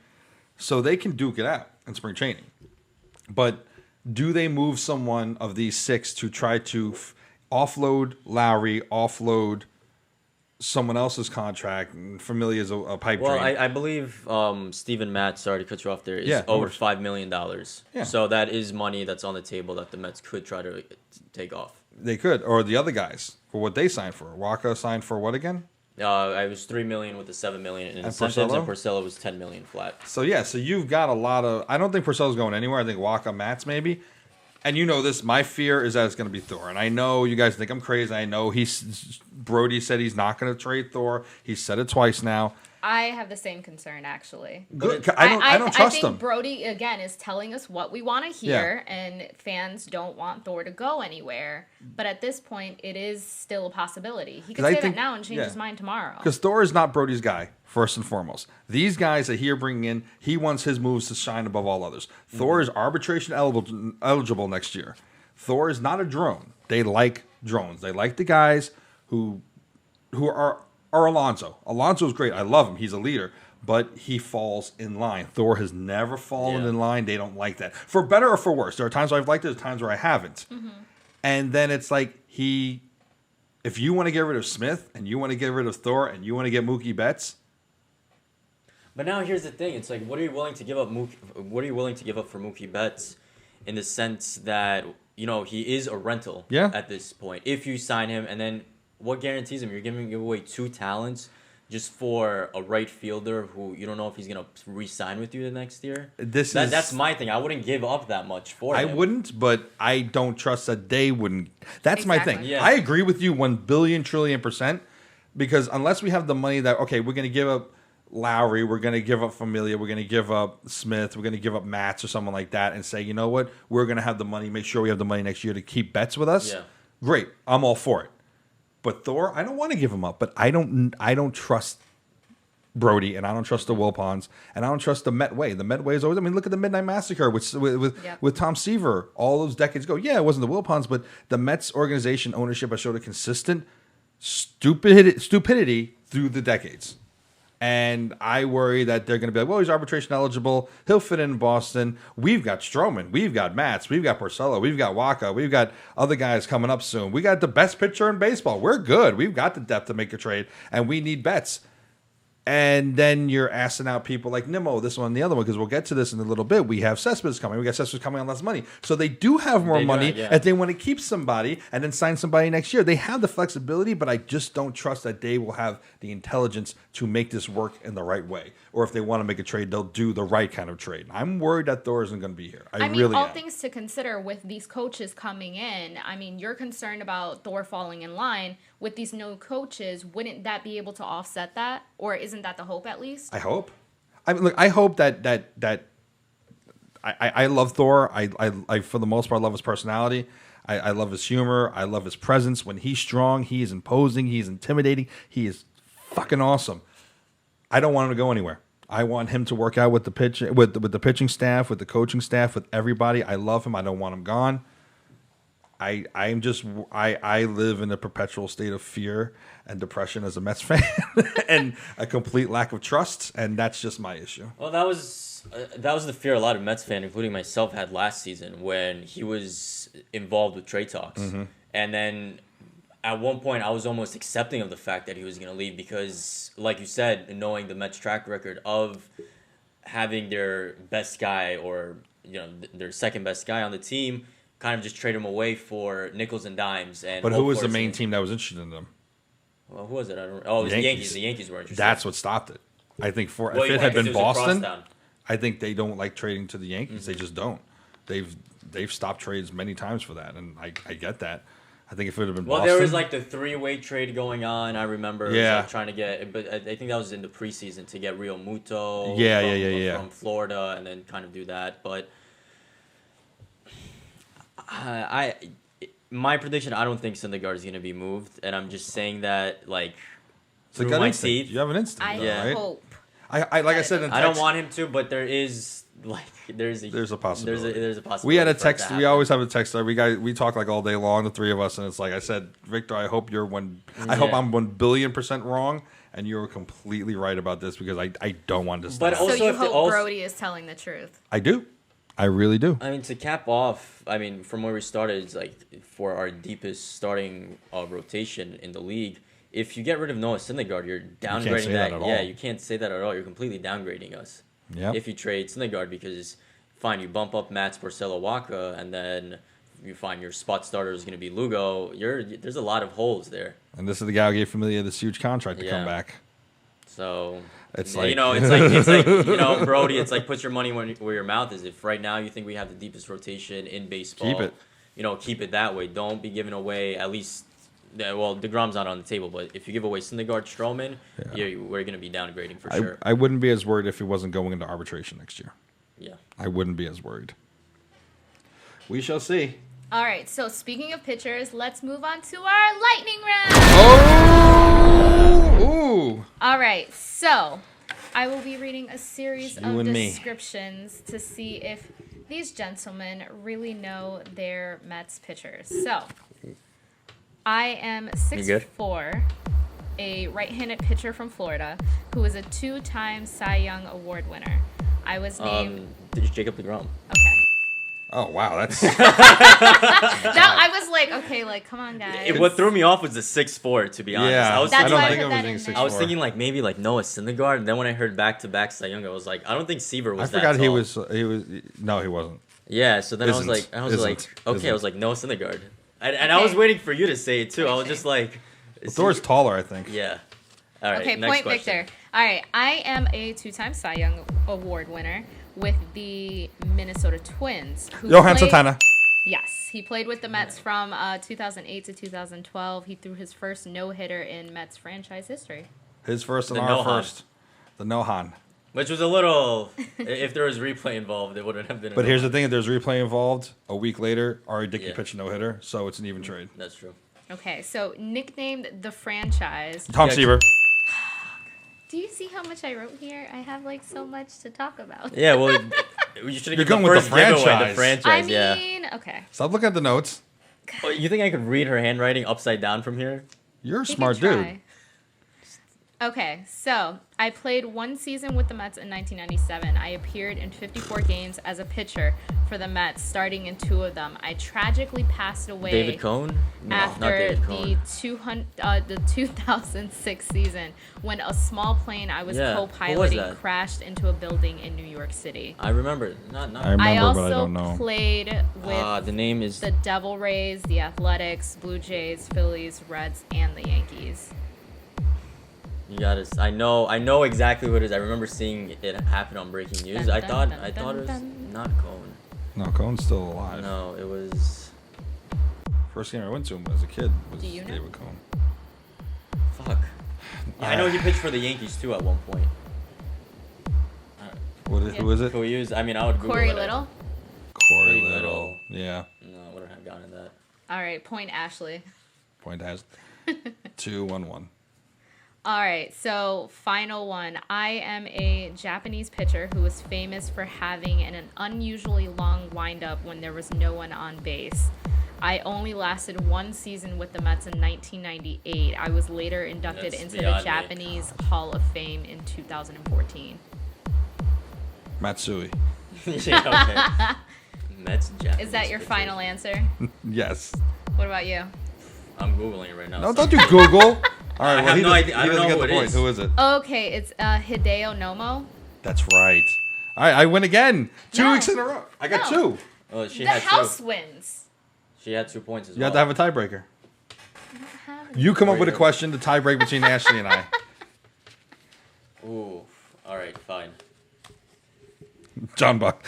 so they can duke it out in spring training. But do they move someone of these 6 to try to offload Lowry, offload someone else's contract? Familia's a pipe dream. Well, I believe Steven Matz, sorry to cut you off there, is over $5 million. Yeah. So that is money that's on the table that the Mets could try to take off. They could, or the other guys for what they signed for. Wacha signed for what again? I was $3 million with the $7 million in incentives, and Porcello was $10 million flat. So you've got a lot of. I don't think Porcello's going anywhere. I think Wacha, Matz maybe. And you know this. My fear is that it's going to be Thor. And I know you guys think I'm crazy. I know Brody said he's not going to trade Thor. He's said it twice now. I have the same concern, actually. Good. I don't trust him. I think Brody, again, is telling us what we want to hear, and fans don't want Thor to go anywhere. But at this point, it is still a possibility. He could say that now and change his mind tomorrow. Because Thor is not Brody's guy, first and foremost. These guys that he are bringing in, he wants his moves to shine above all others. Thor is arbitration eligible next year. Thor is not a drone. They like drones. They like the guys who are Alonso. Alonso's great. I love him. He's a leader. But he falls in line. Thor has never fallen in line. They don't like that. For better or for worse. There are times where I've liked it. There's times where I haven't. Mm-hmm. And then it's like if you want to get rid of Smith and you want to get rid of Thor and you want to get Mookie Betts. But now here's the thing. It's like, what are you willing to give up? What are you willing to give up for Mookie Betts, in the sense that he is a rental at this point. If you sign him, and then what guarantees him? You're giving away 2 talents just for a right fielder who you don't know if he's going to re-sign with you the next year. That's my thing. I wouldn't give up that much for him. I wouldn't, but I don't trust that they wouldn't. That's my thing. Yeah. I agree with you 1 billion trillion %, because unless we have the money that, okay, we're going to give up Lowry, we're going to give up Familia, we're going to give up Smith, we're going to give up Matz or someone like that and say, you know what, we're going to have the money, make sure we have the money next year to keep Betts with us. Yeah. Great. I'm all for it. But Thor, I don't want to give him up. But I don't trust Brody, and I don't trust the Wilpons, and I don't trust the Met way. The Met way is always. I mean, look at the Midnight Massacre with Tom Seaver all those decades ago. Yeah, it wasn't the Wilpons, but the Mets organization ownership has showed a consistent stupidity through the decades. And I worry that they're going to be like, well, he's arbitration eligible. He'll fit in Boston. We've got Stroman. We've got Matz. We've got Porcello. We've got Wacha. We've got other guys coming up soon. We got the best pitcher in baseball. We're good. We've got the depth to make a trade, and we need Betts. And then you're asking out people like Nimmo, this one and the other one, because we'll get to this in a little bit. We have Cespedes coming. We got Cespedes coming on less money. So they do have more money if they want to keep somebody and then sign somebody next year. They have the flexibility, but I just don't trust that they will have the intelligence to make this work in the right way. Or if they want to make a trade, they'll do the right kind of trade. I'm worried that Thor isn't going to be here. I mean, all am. things to consider with these coaches coming in. I mean, you're concerned about Thor falling in line. With these new coaches, wouldn't that be able to offset that? Or isn't that the hope at least? I hope. I mean, look, I hope that I love Thor. I for the most part love his personality. I love his humor. I love his presence. When he's strong, he is imposing. He's intimidating. He is fucking awesome. I don't want him to go anywhere. I want him to work out with the the pitching staff, with the coaching staff, with everybody. I love him. I don't want him gone. I live in a perpetual state of fear and depression as a Mets fan and a complete lack of trust, and that's just my issue. Well, that was that was the fear a lot of Mets fans, including myself, had last season when he was involved with trade talks. And then at one point, I was almost accepting of the fact that he was going to leave because, like you said, knowing the Mets' track record of having their best guy or their second best guy on the team, kind of just trade him away for nickels and dimes. But who was the main team that was interested in them? Well, who was it? I don't. Oh, it was the Yankees. The Yankees were interested. That's what stopped it. I think if it had been Boston, I think they don't like trading to the Yankees. They just don't. They've stopped trades many times for that, and I get that. I think if it would have been Boston. Well, there was like the 3-way trade going on. I remember. Yeah. Like trying to get, but I think that was in the preseason to get Real Muto. From Florida, and then kind of do that. But my prediction, I don't think Syndergaard is going to be moved, and I'm just saying that like through my teeth. You have an instinct, I hope. I said in text, I don't want him to, but there's a possibility. There's a possibility. We had a text. We always have a text. We talk like all day long, the three of us, and it's like I said, Victor. I hope you're I hope I'm 1,000,000,000% wrong, and you're completely right about this because I don't want this. But also, so you hope Brody is telling the truth. I do. I really do. I mean, to cap off, from where we started, it's like for our deepest starting rotation in the league. If you get rid of Noah Syndergaard, you're downgrading that. Yeah, you can't say that at all. You're completely downgrading us. Yep. If you trade Syndergaard, because fine, you bump up Mats, Porcello, Wacha, and then you find your spot starter is going to be Lugo. There's a lot of holes there. And this is the guy who gave Familia this huge contract to come back. So it's like it's like Brody. It's like put your money where your mouth is. If right now you think we have the deepest rotation in baseball, keep it. Keep it that way. Don't be giving away at least. Well, DeGrom's not on the table, but if you give away Syndergaard, Stroman, we're going to be downgrading for sure. I wouldn't be as worried if he wasn't going into arbitration next year. Yeah. I wouldn't be as worried. We shall see. All right, so speaking of pitchers, let's move on to our lightning round. Oh! Ooh! All right, so I will be reading a series of descriptions to see if these gentlemen really know their Mets pitchers. So I am 6'4", a right-handed pitcher from Florida who is a 2-time Cy Young Award winner. I was named... Jacob DeGrom. Okay. Oh, wow, that's... I was like, okay, come on, guys. What threw me off was the 6'4", to be honest. Yeah, I don't think I was 6'4". I was thinking maybe Noah Syndergaard, and then when I heard back-to-back Cy Young, I was like, I don't think Seaver was that tall. I forgot he was... No, he wasn't. Yeah, so then I was like, okay, I was like, Noah Syndergaard. And I was waiting for you to say it, too. I was just like... Thor's taller, I think. Yeah. All right, okay, next point question. Victor. All right, I am a 2-time Cy Young Award winner with the Minnesota Twins. Johan Santana. Yes, he played with the Mets from 2008 to 2012. He threw his first no-hitter in Mets franchise history. His first and our first. The Nohan. Which was a little... if there was replay involved, it wouldn't have been... But here's the thing. If there's replay involved, a week later, Ari Dickey pitched a no-hitter, so it's an even trade. That's true. Okay, so nicknamed the franchise... Tom Seaver. Do you see how much I wrote here? I have so much to talk about. Yeah, well, you should have given the first giveaway, the franchise. I mean, okay. Stop looking at the notes. Oh, you think I could read her handwriting upside down from here? You're a smart dude. Okay, so I played one season with the Mets in 1997. I appeared in 54 games as a pitcher for the Mets, starting in 2 of them. I tragically passed away. David Cohn? No, after not David Cohn. the 2006 season, when a small plane I was co-piloting crashed into a building in New York City. I remember. Not. I also but I don't know. played with the name is the Devil Rays, the Athletics, Blue Jays, Phillies, Reds, and the Yankees. You got it. I know exactly what it is. I remember seeing it happen on breaking news. I thought it was not Cohn. No, Cohn's still alive. No, it was. First game I went to him as a kid was David Cohn. Fuck. Yeah, I know he pitched for the Yankees too at one point. Who is it? Who used? I would Google Corey it. Little. Corey Little. Yeah. No, I wouldn't have gotten that. All right, point Ashley. Point Ashley. 2-1-1. All right, so final one. I am a Japanese pitcher who was famous for having an unusually long windup when there was no one on base. I only lasted 1 season with the Mets in 1998. I was later inducted into the Japanese Hall of Fame in 2014. Matsui. Yeah, okay. Mets, Japanese Is that your pitcher. final answer? Yes. What about you? I'm Googling it right now. No, don't you Google. All right, I well, have he no doesn't- idea. I he don't doesn't know get who the it point. is. Who is it? Okay, it's Hideo Nomo. That's right. All right, I win again. 2 No. weeks in a row. I got No. 2. Oh, she The had house 2. wins. She had 2 points as You well. have to have a tiebreaker. I don't have any. You come up There with you a go. question to tie break between Ashley and I. Ooh. All right, fine. John Buck.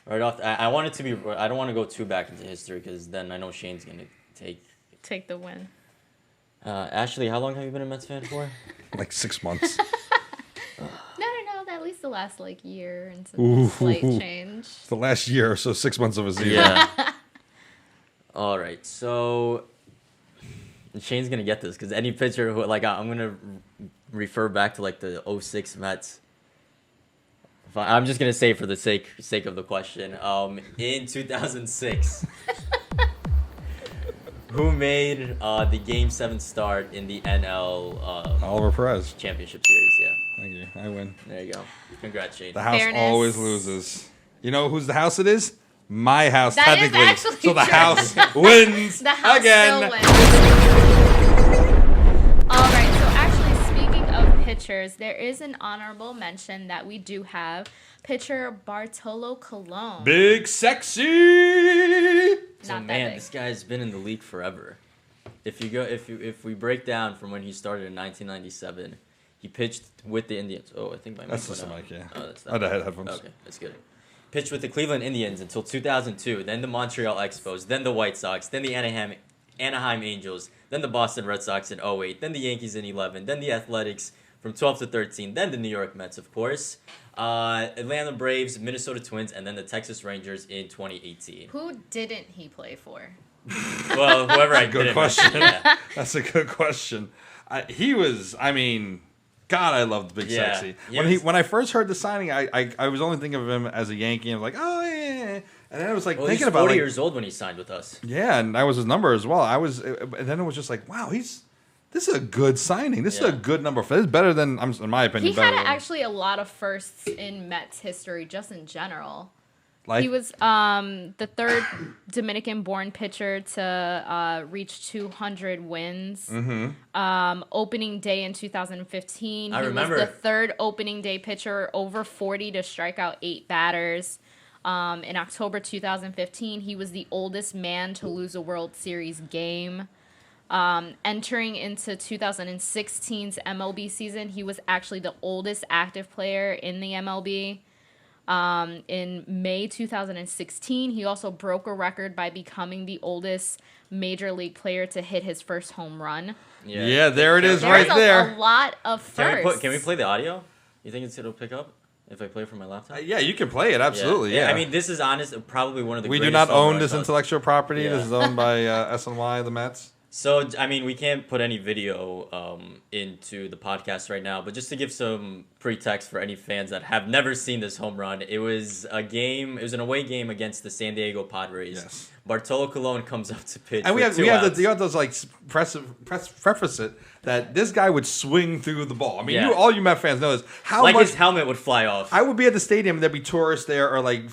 Right off, I want it to be. I don't want to go too back into history because then I know Shayne's gonna Take the win. Ashley, how long have you been a Mets fan for? Like 6 months. No. At least the last year and some Ooh. slight change. The last year, so 6 months of a season. Yeah. All right, so Shane's gonna get this because any pitcher who I'm gonna refer back to the 06 Mets. Fine, I'm just gonna say for the sake of the question. In 2006, who made the Game 7 start in the NL Oliver Perez. Championship Series? Yeah, Thank you. I win. there you go. Congrats, Shane. The house Fairness. always loses. You know whose the house it is? My house, That is technically. actually So the true. house wins The house again. still wins. All right. So actually, speaking of pitchers, there is an honorable mention that we do have. Pitcher Bartolo Colon. Big sexy. So Not that man, big. this guy's been in the league forever. If we break down from when he started in 1997, he pitched with the Indians. Oh, I think my That's mic just went the out. mic, yeah. Oh, that's I that. had headphones. Okay, that's good. Pitched with the Cleveland Indians until 2002, then the Montreal Expos, then the White Sox, then the Anaheim Angels, then the Boston Red Sox in 08, then the Yankees in 11, then the Athletics from 12 to 13, then the New York Mets, of course, Atlanta Braves, Minnesota Twins, and then the Texas Rangers in 2018. Who didn't he play for? Well, whoever I Good didn't question. mention, yeah. That's a good question. God, I loved Big Yeah. Sexy. Yeah, When I first heard the signing, I was only thinking of him as a Yankee. And I was like, oh yeah. And then I was Well, thinking he's about 40 years old when he signed with us. yeah, and that was his number as well. And then it was just like, wow, this is a good signing. This is a Yeah. good number. This is better than, in my opinion, He better had than, actually a lot of firsts in Mets history, just in general. like, He was the third Dominican-born pitcher to reach 200 wins. Mm-hmm. Opening day in 2015, I he remember. was the third opening day pitcher over 40 to strike out 8 batters. In October 2015, he was the oldest man to lose a World Series game. Entering into 2016's MLB season, he was actually the oldest active player in the MLB. In May 2016, he also broke a record by becoming the oldest major league player to hit his first home run. Yeah, there it is There's right there. a lot of firsts. Can we play the audio? You think it'll pick up if I play it from my laptop? Yeah, you can play it, absolutely. Yeah. I mean, this is probably one of the we do greatest not home own runs this on- intellectual property. Yeah. This is owned by SNY, the Mets. So, I mean, we can't put any video into the podcast right now, but just to give some pretext for any fans that have never seen this home run, it was an away game against the San Diego Padres. Yes. Bartolo Colon comes up to pitch. And we with have 2 outs. those like preface it that this guy would swing through the ball. I mean, Yeah. all you Met fans know this. How like much his helmet would fly off. I would be at the stadium and there'd be tourists there or like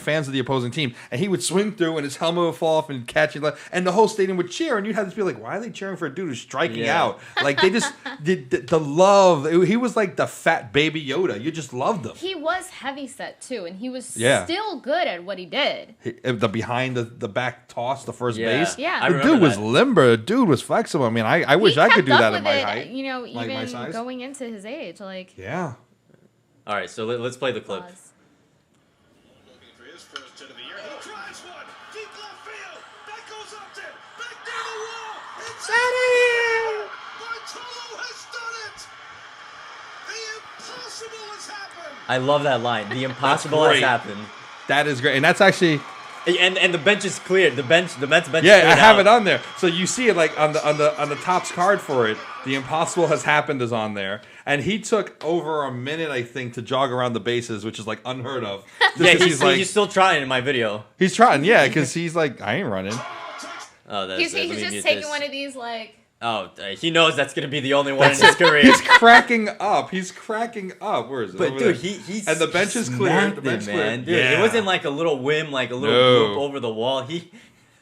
fans of the opposing team, and he would swing through and his helmet would fall off and catch it, and the whole stadium would cheer, and you'd have to be like, why are they cheering for a dude who's striking Yeah. out? Like they just the love. He was like the fat baby Yoda. You just loved him. He was heavyset too, and he was Yeah. still good at what he did. The behind the back toss, the first Yeah. base. Yeah. I The remember dude was that. limber. The dude was flexible. I mean, I wish He I could kept do up that with at my it, height. You know, like my even size. going into his age, like. Yeah. All right, so let's play the clip. Pause. Looking for his first hit of the year. He drives one. Deep left field. That goes up there. Back near the wall. It's Bartolo has done it. The impossible has happened. I love that line. The impossible has great. happened. That is great, and that's actually. And the bench is cleared. The Mets bench. Is Yeah, I cleared have out. it on there. So you see it like on the Topps card for it. The impossible has happened is on there, and he took over a minute, I think, to jog around the bases, which is like unheard of. Just Yeah, 'cause he's still trying in my video. he's trying, yeah, because he's like, I ain't running. Oh, that's He's let me just mute taking this. one of these like. Oh, he knows that's gonna be the only one in his career. He's cracking up. He's cracking up. Where is it? But Over dude, there. he's And the bench is clear. smacked The bench it, clear. man. Dude, Yeah. it wasn't like a little whim, like a little No. group over the wall.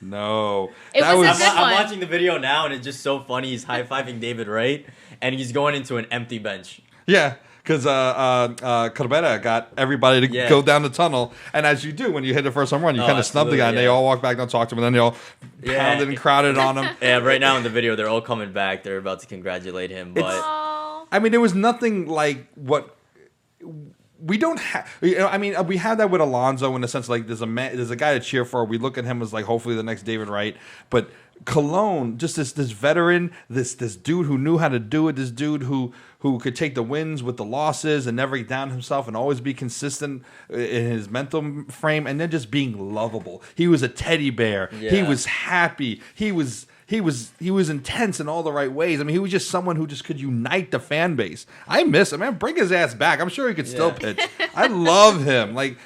No. It That was a I'm, good I'm one. watching the video now, and it's just so funny. He's high fiving David Wright, and he's going into an empty bench. Yeah, because Corbetta got everybody to Yeah. go down the tunnel, and as you do when you hit the first home run, you Oh, kind of snub the guy, and they absolutely, all walk back, don't talk to him, and then they all pounded and crowded on him. Yeah, right now in the video, they're all coming back. They're about to congratulate him, but Oh. I mean, there was nothing like what we don't have. You know, I mean, we have that with Alonso in the sense like there's a guy to cheer for. We look at him as like hopefully the next David Wright, but Cologne, just this veteran, this dude who knew how to do it, this dude who could take the wins with the losses and never get down himself and always be consistent in his mental frame, and then just being lovable. He was a teddy bear. He Yeah. was happy. He was intense in all the right ways. I mean, he was just someone who just could unite the fan base. I miss him, man. Bring his ass back. I'm sure he could still pitch. I love him. Like,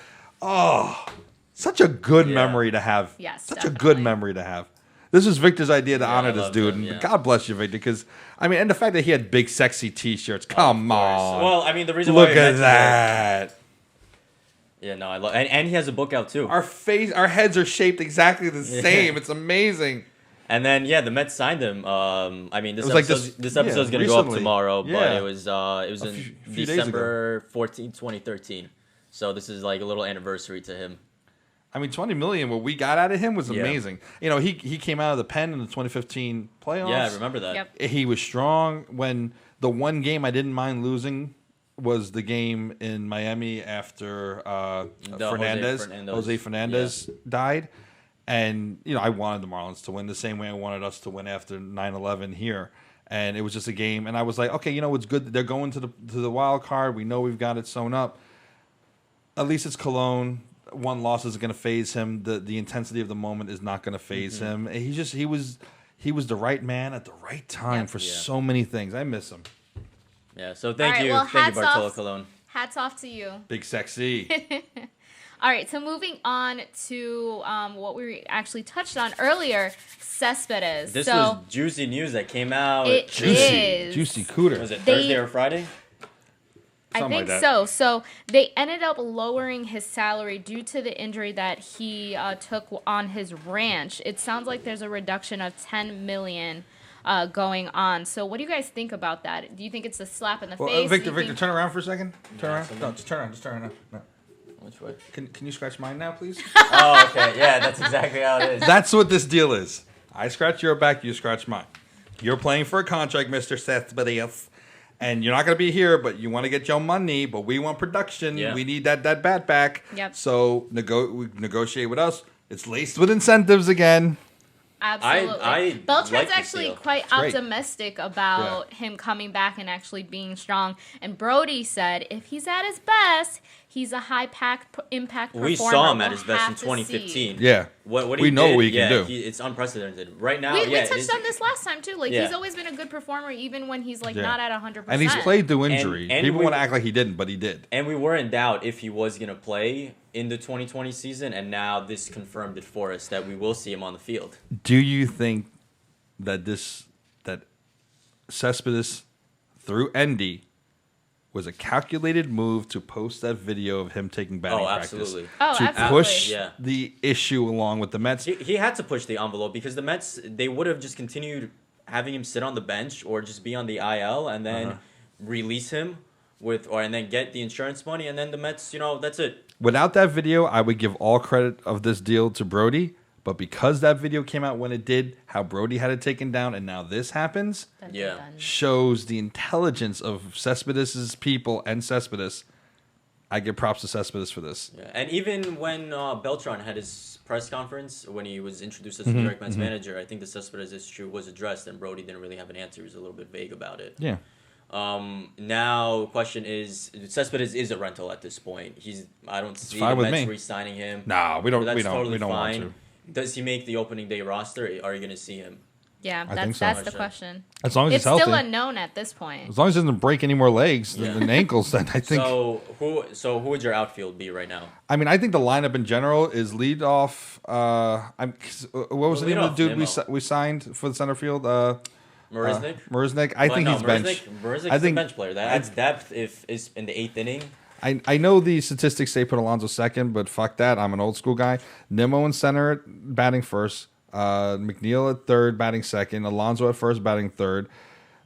oh, such a good Yeah. memory to have. Yes, such a good definitely. memory to have. This was Victor's idea to honor I this love dude, him, and yeah. God bless you, Victor. Because I mean, and the fact that he had big, sexy T-shirts. Come on, well, I mean, the reason why look we at mentioned that. Yeah, no, I love, and he has a book out too. Our heads are shaped exactly the same. It's amazing. And then the Mets signed him. I mean, this It was like episode's gonna go up recently. tomorrow, but Yeah. it was in few days December 14th, 2013. So this is like a little anniversary to him. I mean, $20 million. What we got out of him was Yeah. amazing. You know, he came out of the pen in the 2015 playoffs. Yeah, I remember that. Yep. He was strong. When the one game I didn't mind losing was the game in Miami after Jose Fernandez died. And, you know, I wanted the Marlins to win the same way I wanted us to win after 9/11 here. And it was just a game. And I was like, okay, you know, it's good that they're going to the wild card. We know we've got it sewn up. At least it's Cologne. One loss isn't going to phase him. The intensity of the moment is not going to phase him. He was the right man at the right time for so many things. I miss him. Yeah. So All thank right, you, well, thank you, hats Bartolo off. Colon. Hats off to you. Big sexy. All right, so moving on to what we actually touched on earlier, Cespedes. This so was juicy news that came out. it is. Juicy cooter. Was it They- Thursday or Friday? I Something think like so. that. So they ended up lowering his salary due to the injury that he took on his ranch. It sounds like there's a reduction of $10 million going on. So what do you guys think about that? Do you think it's a slap in the Well, face? Victor, Do you think- turn around for a second. Turn around. something. No, just turn around. No. Which way? Can you scratch mine now, please? Oh, okay. Yeah, that's exactly how it is. That's what this deal is. I scratch your back, you scratch mine. You're playing for a contract, Mr. Cespedes. And you're not going to be here, but you want to get your money, but we want production. Yeah. We need that bat back. Yep. So negotiate with us. It's laced with incentives again. Absolutely. I Beltran's like this actually deal. quite great. optimistic about him coming back and actually being strong. And Brody said if he's at his best, he's a impact performer. We saw him at We'll his best in have to 2015. Yeah. What We he know did, what he can do. It's unprecedented. Right now, We it touched is- on this last time too. Like Yeah. he's always been a good performer, even when he's like Yeah. not at 100%. And he's played through injury. And People we- want to act like he didn't, but he did. And we were in doubt if he was going to play in the 2020 season, and now this confirmed it for us that we will see him on the field. Do you think that that Cespedes through Endy was a calculated move to post that video of him taking batting Oh, practice absolutely. Oh, to absolutely. push Yeah. the issue along with the Mets? He had to push the envelope because the Mets, they would have just continued having him sit on the bench or just be on the IL and then release him and then get the insurance money, and then the Mets, that's it. Without that video, I would give all credit of this deal to Brody. But because that video came out when it did, how Brody had it taken down, and now this happens, Dun, dun, Yeah. dun. shows the intelligence of Cespedes' people and Cespedes. I give props to Cespedes for this. Yeah. And even when Beltran had his press conference, when he was introduced as Mm-hmm, the New York Mets manager, I think the Cespedes issue was addressed, and Brody didn't really have an answer. He was a little bit vague about it. Yeah. Now, question is, Cespedes is a rental at this point. I don't see fine the with Mets me. re-signing him. Nah, we don't. But We that's don't. totally We don't fine. want to. Does he make the opening day roster? Are you going to see him? Yeah, I think so. that's the Sure. question. As long as It's he's healthy. still unknown at this point. As long as he doesn't break any more legs Yeah. than ankles, then I think. So who would your outfield be right now? I mean, I think the lineup in general is lead off. What was the name of the leadoff dude Nimmo. we signed for the center field? Marisnik, I think he's bench. Marisnik I is a think bench player. That adds depth if is in the 8th inning. I know the statistics say put Alonso second, but fuck that. I'm an old school guy. Nimmo in center, batting first. McNeil at third, batting second. Alonso at first, batting third.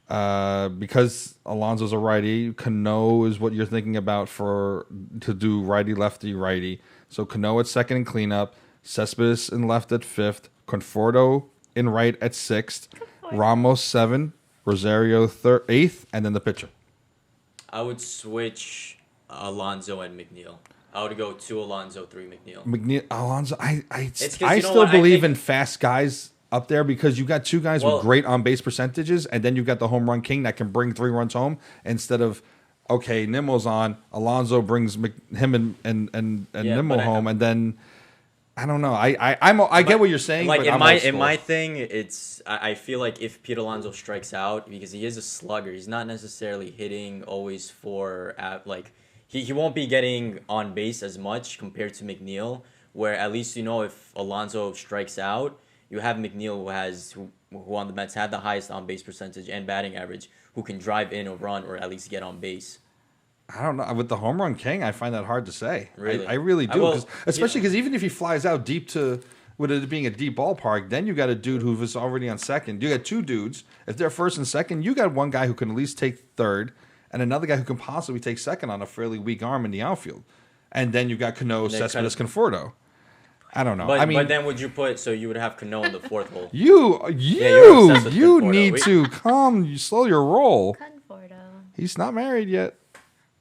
Because Alonso's a righty, Cano is what you're thinking about to do righty, lefty, righty. So Cano at second in cleanup. Cespedes in left at fifth. Conforto in right at sixth. Ramos 7. Rosario eighth, and then the pitcher. I would switch Alonso and McNeil. I would go 2 Alonso, 3 McNeil. Alonso. I you know still what? believe in fast guys up there because you got 2 guys with great on base percentages, and then you got the home run king that can bring 3 runs home instead of Nimmo's on. Alonso brings him and Nimmo home, and then I don't know. I get what you're saying. Like but in my thing, I feel like if Pete Alonso strikes out because he is a slugger, he's not necessarily hitting always for he won't be getting on base as much compared to McNeil. Where at least if Alonso strikes out, you have McNeil who on the Mets had the highest on base percentage and batting average, who can drive in a run or at least get on base. I don't know. With the home run king, I find that hard to say. Really? I really do. Especially because even if he flies out deep with it being a deep ballpark, then you got a dude who is already on second. You got 2 dudes. If they're first and second, you got one guy who can at least take third and another guy who can possibly take second on a fairly weak arm in the outfield. And then you got Cano, Cespedes, Conforto. I don't know. But then would you you would have Cano in the 4th hole? You need to slow your roll. Conforto. He's not married yet.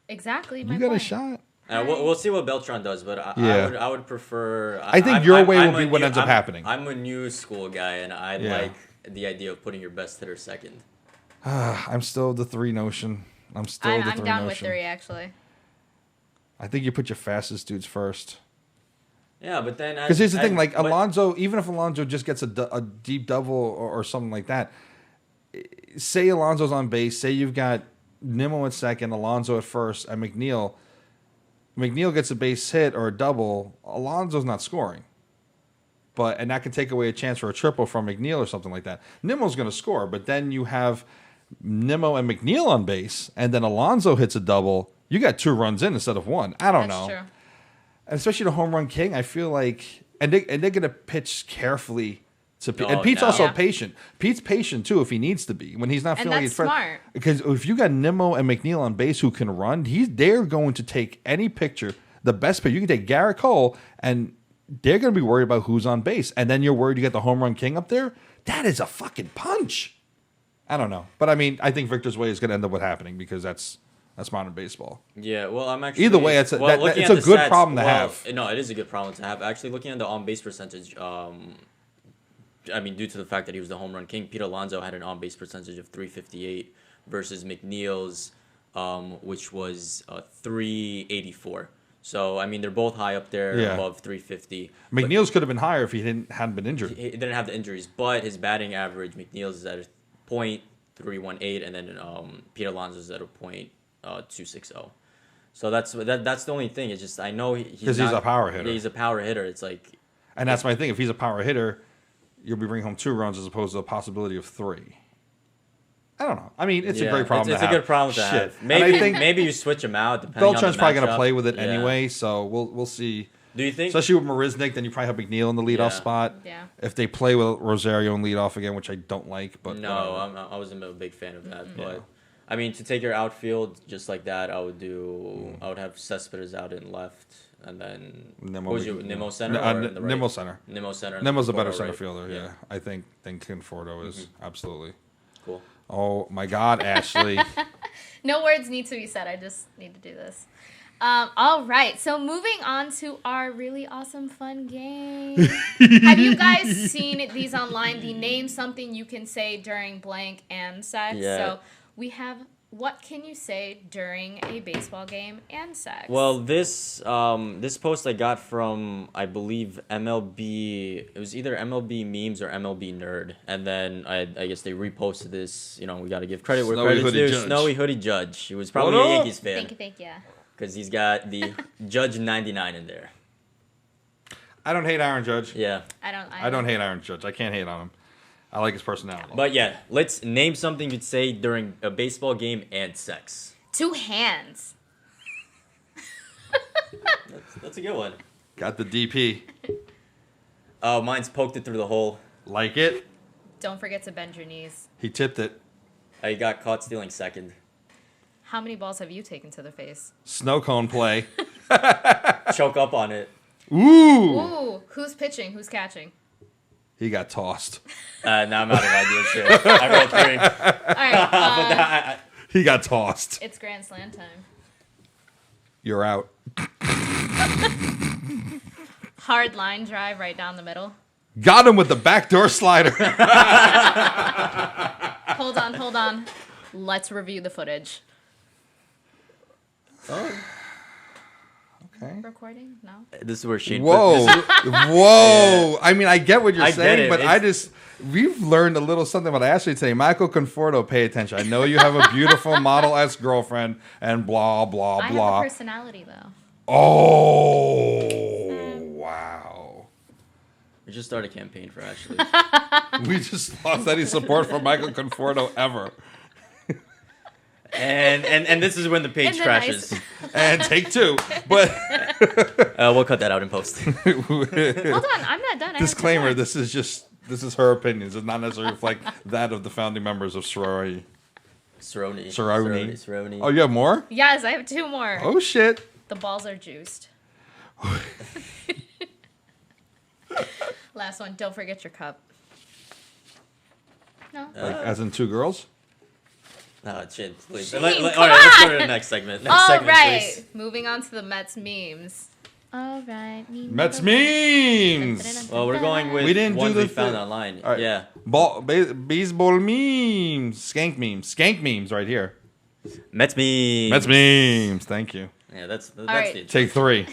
Exactly. You got a shot. We'll see what Beltran does, but I would prefer. I think your way will be what ends up happening. I'm a new school guy, and I like the idea of putting your best hitter second. I'm still the 3 notion. I'm down with 3 actually. I think you put your fastest dudes first. Yeah, but then because here's the thing: Alonso, even if Alonso just gets a deep double or something like that, say Alonso's on base, say you've got Nimmo at second, Alonso at first, and McNeil gets a base hit or a double, Alonso's not scoring. And that can take away a chance for a triple from McNeil or something like that. Nimmo's going to score, but then you have Nimmo and McNeil on base, and then Alonso hits a double. You got 2 runs in instead of 1. I don't know. True. And especially the home run king, I feel like, and they're going to pitch carefully. And Pete's also patient. Pete's patient too if he needs to be when he's not feeling it. Smart. Because if you got Nimmo and McNeil on base who can run, they're going to take any picture, the best picture. You can take Garrett Cole, and they're going to be worried about who's on base, and then you're worried you get the home run king up there. That is a fucking punch. I don't know, but I think Victor's way is going to end up with happening because that's modern baseball. Yeah, well, I'm actually either way. It's a good problem to have. No, it is a good problem to have. Actually, looking at the on base percentage. Due to the fact that he was the home run king, Pete Alonso had an on-base percentage of .358 versus McNeil's, which was .384. So, they're both high up there, above .350. McNeil's could have been higher if he hadn't been injured. He didn't have the injuries, but his batting average, McNeil's is at .318, and then Pete Alonso's at a .260. So that's the only thing. It's just I know he's a power hitter. Yeah, he's a power hitter. It's like, and that's my thing. If he's a power hitter, you'll be bringing home 2 runs as opposed to a possibility of 3. I don't know. It's a great problem to have. It's a good problem to have. Maybe you switch him out depending on the Beltran's probably going to matchup. play with it anyway, so we'll see. Do you think? Especially with Marisnik, then you probably have McNeil in the leadoff spot. Yeah. If they play with Rosario in leadoff again, which I don't like. But no, I wasn't a big fan of that. But to take your outfield just like that, I would have Cespedes out in left. And then Nimmo center or in the right? Nimmo center. Nimmo center. Nimmo's a better center fielder. Yeah, I think Conforto is absolutely cool. Oh my God, Ashley! No words need to be said. I just need to do this. All right. So moving on to our really awesome fun game. Have you guys seen these online? The name something you can say during blank and sex. Yeah. So we have. What can you say during a baseball game and sex? Well, this post I got from, I believe, MLB. It was either MLB Memes or MLB Nerd. And then I guess they reposted this. We got to give credit where credit's due. Snowy Hoodie Judge. He was probably a Yankees fan. Thank you. Because he's got the Judge 99 in there. I don't hate Aaron Judge. Yeah. I don't hate Aaron Judge. I can't hate on him. I like his personality. But yeah, let's name something you'd say during a baseball game and sex. 2 hands. That's a good one. Got the DP. Oh, mine's poked it through the hole. Like it. Don't forget to bend your knees. He tipped it. I got caught stealing second. How many balls have you taken to the face? Snow cone play. Choke up on it. Ooh. Ooh, who's pitching? Who's catching? He got tossed. Now I'm out of ideas here. I wrote 3. All right, He got tossed. it's Grand Slam time. You're out. Hard line drive right down the middle. Got him with the backdoor slider. Hold on. Let's review the footage. Okay. Recording? No? This is where Sheyne Whoa. Whoa. I mean, I get what you're I get saying, it. but we've learned a little something about Ashley today. Michael Conforto, pay attention. I know you have a beautiful Model-S girlfriend and blah, blah, I blah. have a personality, though. Oh, wow. We just started a campaign for Ashley. We just lost any support from Michael Conforto ever. And this is when the page And then crashes. And take 2. But We'll cut that out in post. Hold on, I'm not done. I have disclaimer, more. this is her opinion. It does not necessarily reflect that of the founding members of sorority. Sorority. Oh, you have more? Yes, I have 2 more. Oh, shit. The balls are juiced. Last one. Don't forget your cup. No. Like, as in 2 girls? Oh, shit, please. Sheyne, All right, come let's go to on! the next segment. All segment, right. please. Moving on to the Mets memes. All right. Mets memes. Well, we're going with We didn't do ones the we found thing. online. All right. Yeah. Baseball memes. Skank memes right here. Mets memes. Mets memes. Thank you. Yeah, that's right. the Take 3.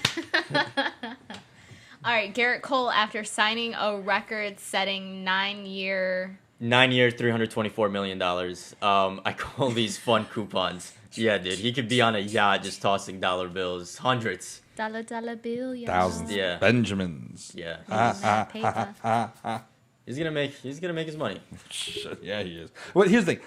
All right. Garrett Cole, after signing a record-setting 9-year... 9 years, $324 million. I call these fun coupons. Yeah, dude. He could be on a yacht just tossing dollar bills. Hundreds. Dollar bill, y'all. Thousands. Yeah. Benjamins. Yeah. That paper. He's gonna make his money. Shit, yeah, he is. Well, here's the thing.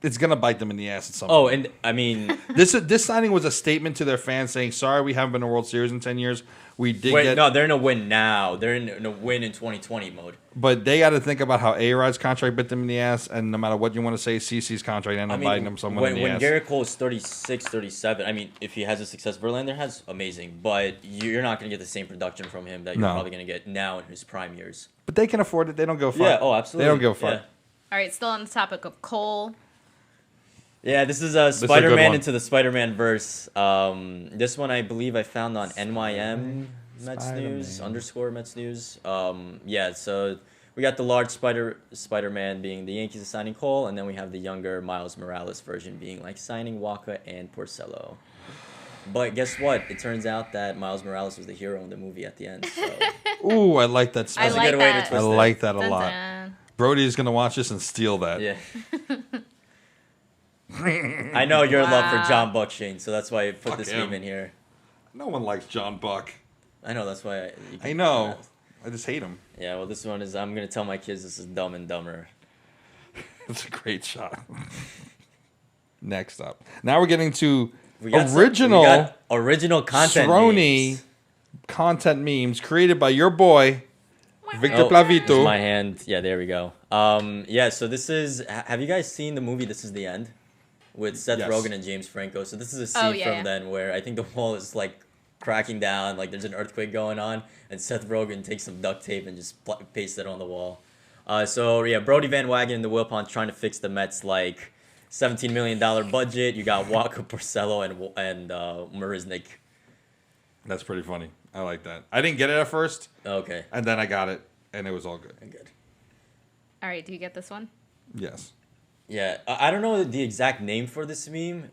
It's gonna bite them in the ass at some Oh, point. and I mean, This signing was a statement to their fans saying, "Sorry, we haven't been to World Series in 10 years. We did wait, get, no, they're in a win now. They're in a win in 2020 mode. but they got to think about how A-Rod's contract bit them in the ass, and no matter what you want to say, CC's contract ended up biting them someone in the when ass. Garrett Cole is 36, 37, I mean, if he has a success Verlander has, amazing. But you're not going to get the same production from him that you're No. probably going to get now in his prime years. But they can afford it. They don't give a fuck. Yeah, oh, absolutely. They don't give a fuck. Yeah. All right. Still on the topic of Cole. Yeah, this is is a good Spider-Man one. into the Spider-Man verse. This one I believe I found on NYM Mets Spider-Man. News _ Mets News. Yeah, so we got the large Spider-Man being the Yankees signing Cole, and then we have the younger Miles Morales version being like signing Wacha and Porcello. But guess what? It turns out that Miles Morales was the hero in the movie at the end. So Ooh, I like that. I that's like a good way to that. twist I it. like that a Dun, lot. dun. Brody's gonna watch this and steal that. Yeah. I know your love Wow. for John Buck, Shane, so that's why I put Fuck this him. meme in here. No one likes John Buck. I know, that's why I know. I just hate him. Yeah, well, this one is, I'm going to tell my kids this is Dumb and Dumber. It's a great shot. Next up. Now we're getting to We got original content. Srony memes. content memes created by your boy, Victor Oh, Plavito. it's my hand. Yeah, there we go. Yeah, so this is, have you guys seen the movie This Is the End? With Seth Yes. Rogen and James Franco. So this is a scene Oh, yeah, from yeah. then where I think the wall is like cracking down, like there's an earthquake going on, and Seth Rogen takes some duct tape and just pastes it on the wall. So yeah, Brody Van Wagen and the Wilpons trying to fix the Mets like $17 million budget. You got Wacha, Porcello, and Marisnik. That's pretty funny. I like that. I didn't get it at first, Okay, and then I got it, and it was all good. good. All right. Do you get this one? Yes. Yeah, I don't know the exact name for this meme,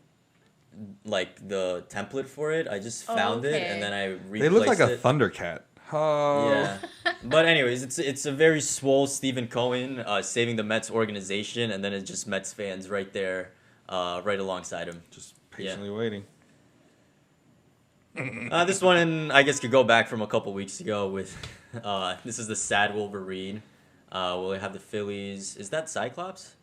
like the template for it. I just found it Okay. and then I replaced They look like a it. Thundercat. Oh. Yeah, but anyways, it's a very swole Stephen Cohen saving the Mets organization, and then it's just Mets fans right there, right alongside him. Just patiently waiting. This one I guess could go back from a couple weeks ago with this is the sad Wolverine. We'll have the Phillies. Is that Cyclops?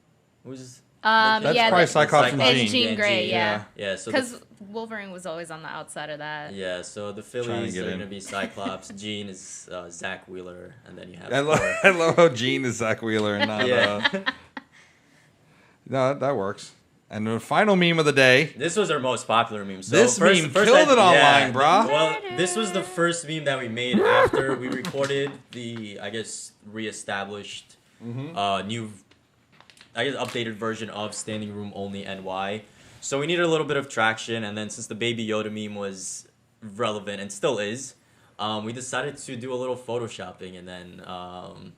Who's That's yeah, probably that- Cyclops and and Jean. Jean Grey, yeah. Yeah, so Because Wolverine was always on the outside of that. yeah, so the Trying to Phillies get are in. gonna be Cyclops. Jean is Zach Wheeler, and then you have I love, Thor. I love how Gene is Zach Wheeler and not. Yeah. No, that works. And the final meme of the day. This was our most popular meme. So This first, meme first killed I- it online, brah. Well, this was the first meme that we made after we recorded the, I guess, reestablished, new, I guess, updated version of Standing Room Only NY. So we needed a little bit of traction, and then since the Baby Yoda meme was relevant and still is, we decided to do a little photoshopping and then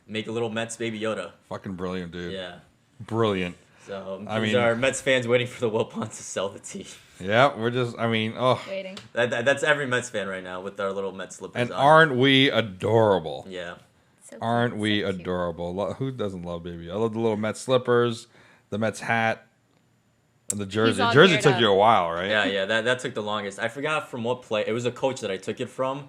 make a little Mets Baby Yoda. Fucking brilliant, dude. Yeah. Brilliant. So I these mean- are Mets fans waiting for the Wilpons to sell the team. Yeah, we're just, I mean, oh. Waiting. That's every Mets fan right now with our little Mets slippers And on. aren't we adorable? Yeah. So Aren't cute, we so cute. adorable? Who doesn't love Baby? I love the little Mets slippers, the Mets hat, and the jersey. all Jersey geared took up. you a while, right? Yeah, that took the longest. I forgot from what play. It was a coach that I took it from.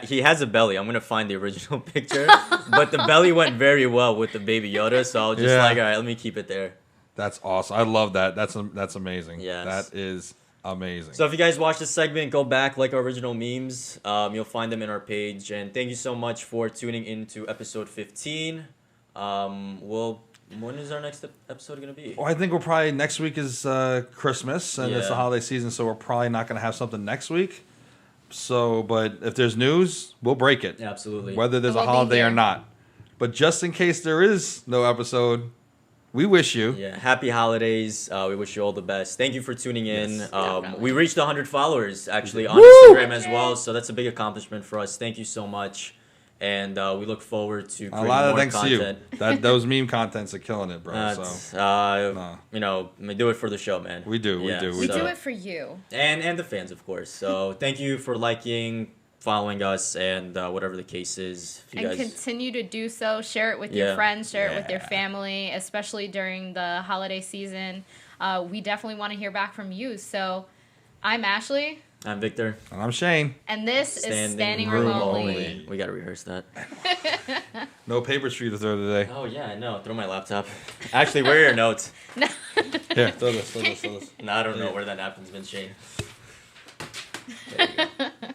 He has a belly. I'm gonna find the original picture, but the belly went very well with the Baby Yoda. So I was just Yeah. like, all right, let me keep it there. That's awesome. I love that. That's amazing. Yes. That is amazing. So if you guys watch this segment, go back, like our original memes. You'll find them in our page. And thank you so much for tuning into episode 15. When is our next episode gonna be? Well, I think we're probably next week is Christmas and it's the Yeah. holiday season, so we're probably not going to have something next week. So, but if there's news, we'll break it, Absolutely. whether there's a We'll be holiday or here. not. But just in case there is no episode, we wish you. Yeah, happy holidays. We wish you all the best. Thank you for tuning in. Yes. We reached 100 followers actually on Woo! Instagram as well, so that's a big accomplishment for us. Thank you so much, and we look forward to A creating lot of more thanks content. to you. Those meme contents are killing it, bro. We do it for the show, man. We do, we do, We so- do it for you. and the fans, of course. So thank you for liking, following us, and whatever the case is. If you And guys, continue to do so. Share it with Yeah. your friends. Share it with your Yeah. family, especially during the holiday season. We definitely want to hear back from you. So I'm Ashley, I'm Victor. And I'm Shane. and this is Standing Room Only. We gotta rehearse that. No papers for you to throw today. Oh yeah, no. Throw my laptop. Actually, where are your notes? Here, throw this. No, I don't know where that napkin's been, Shane. There you go.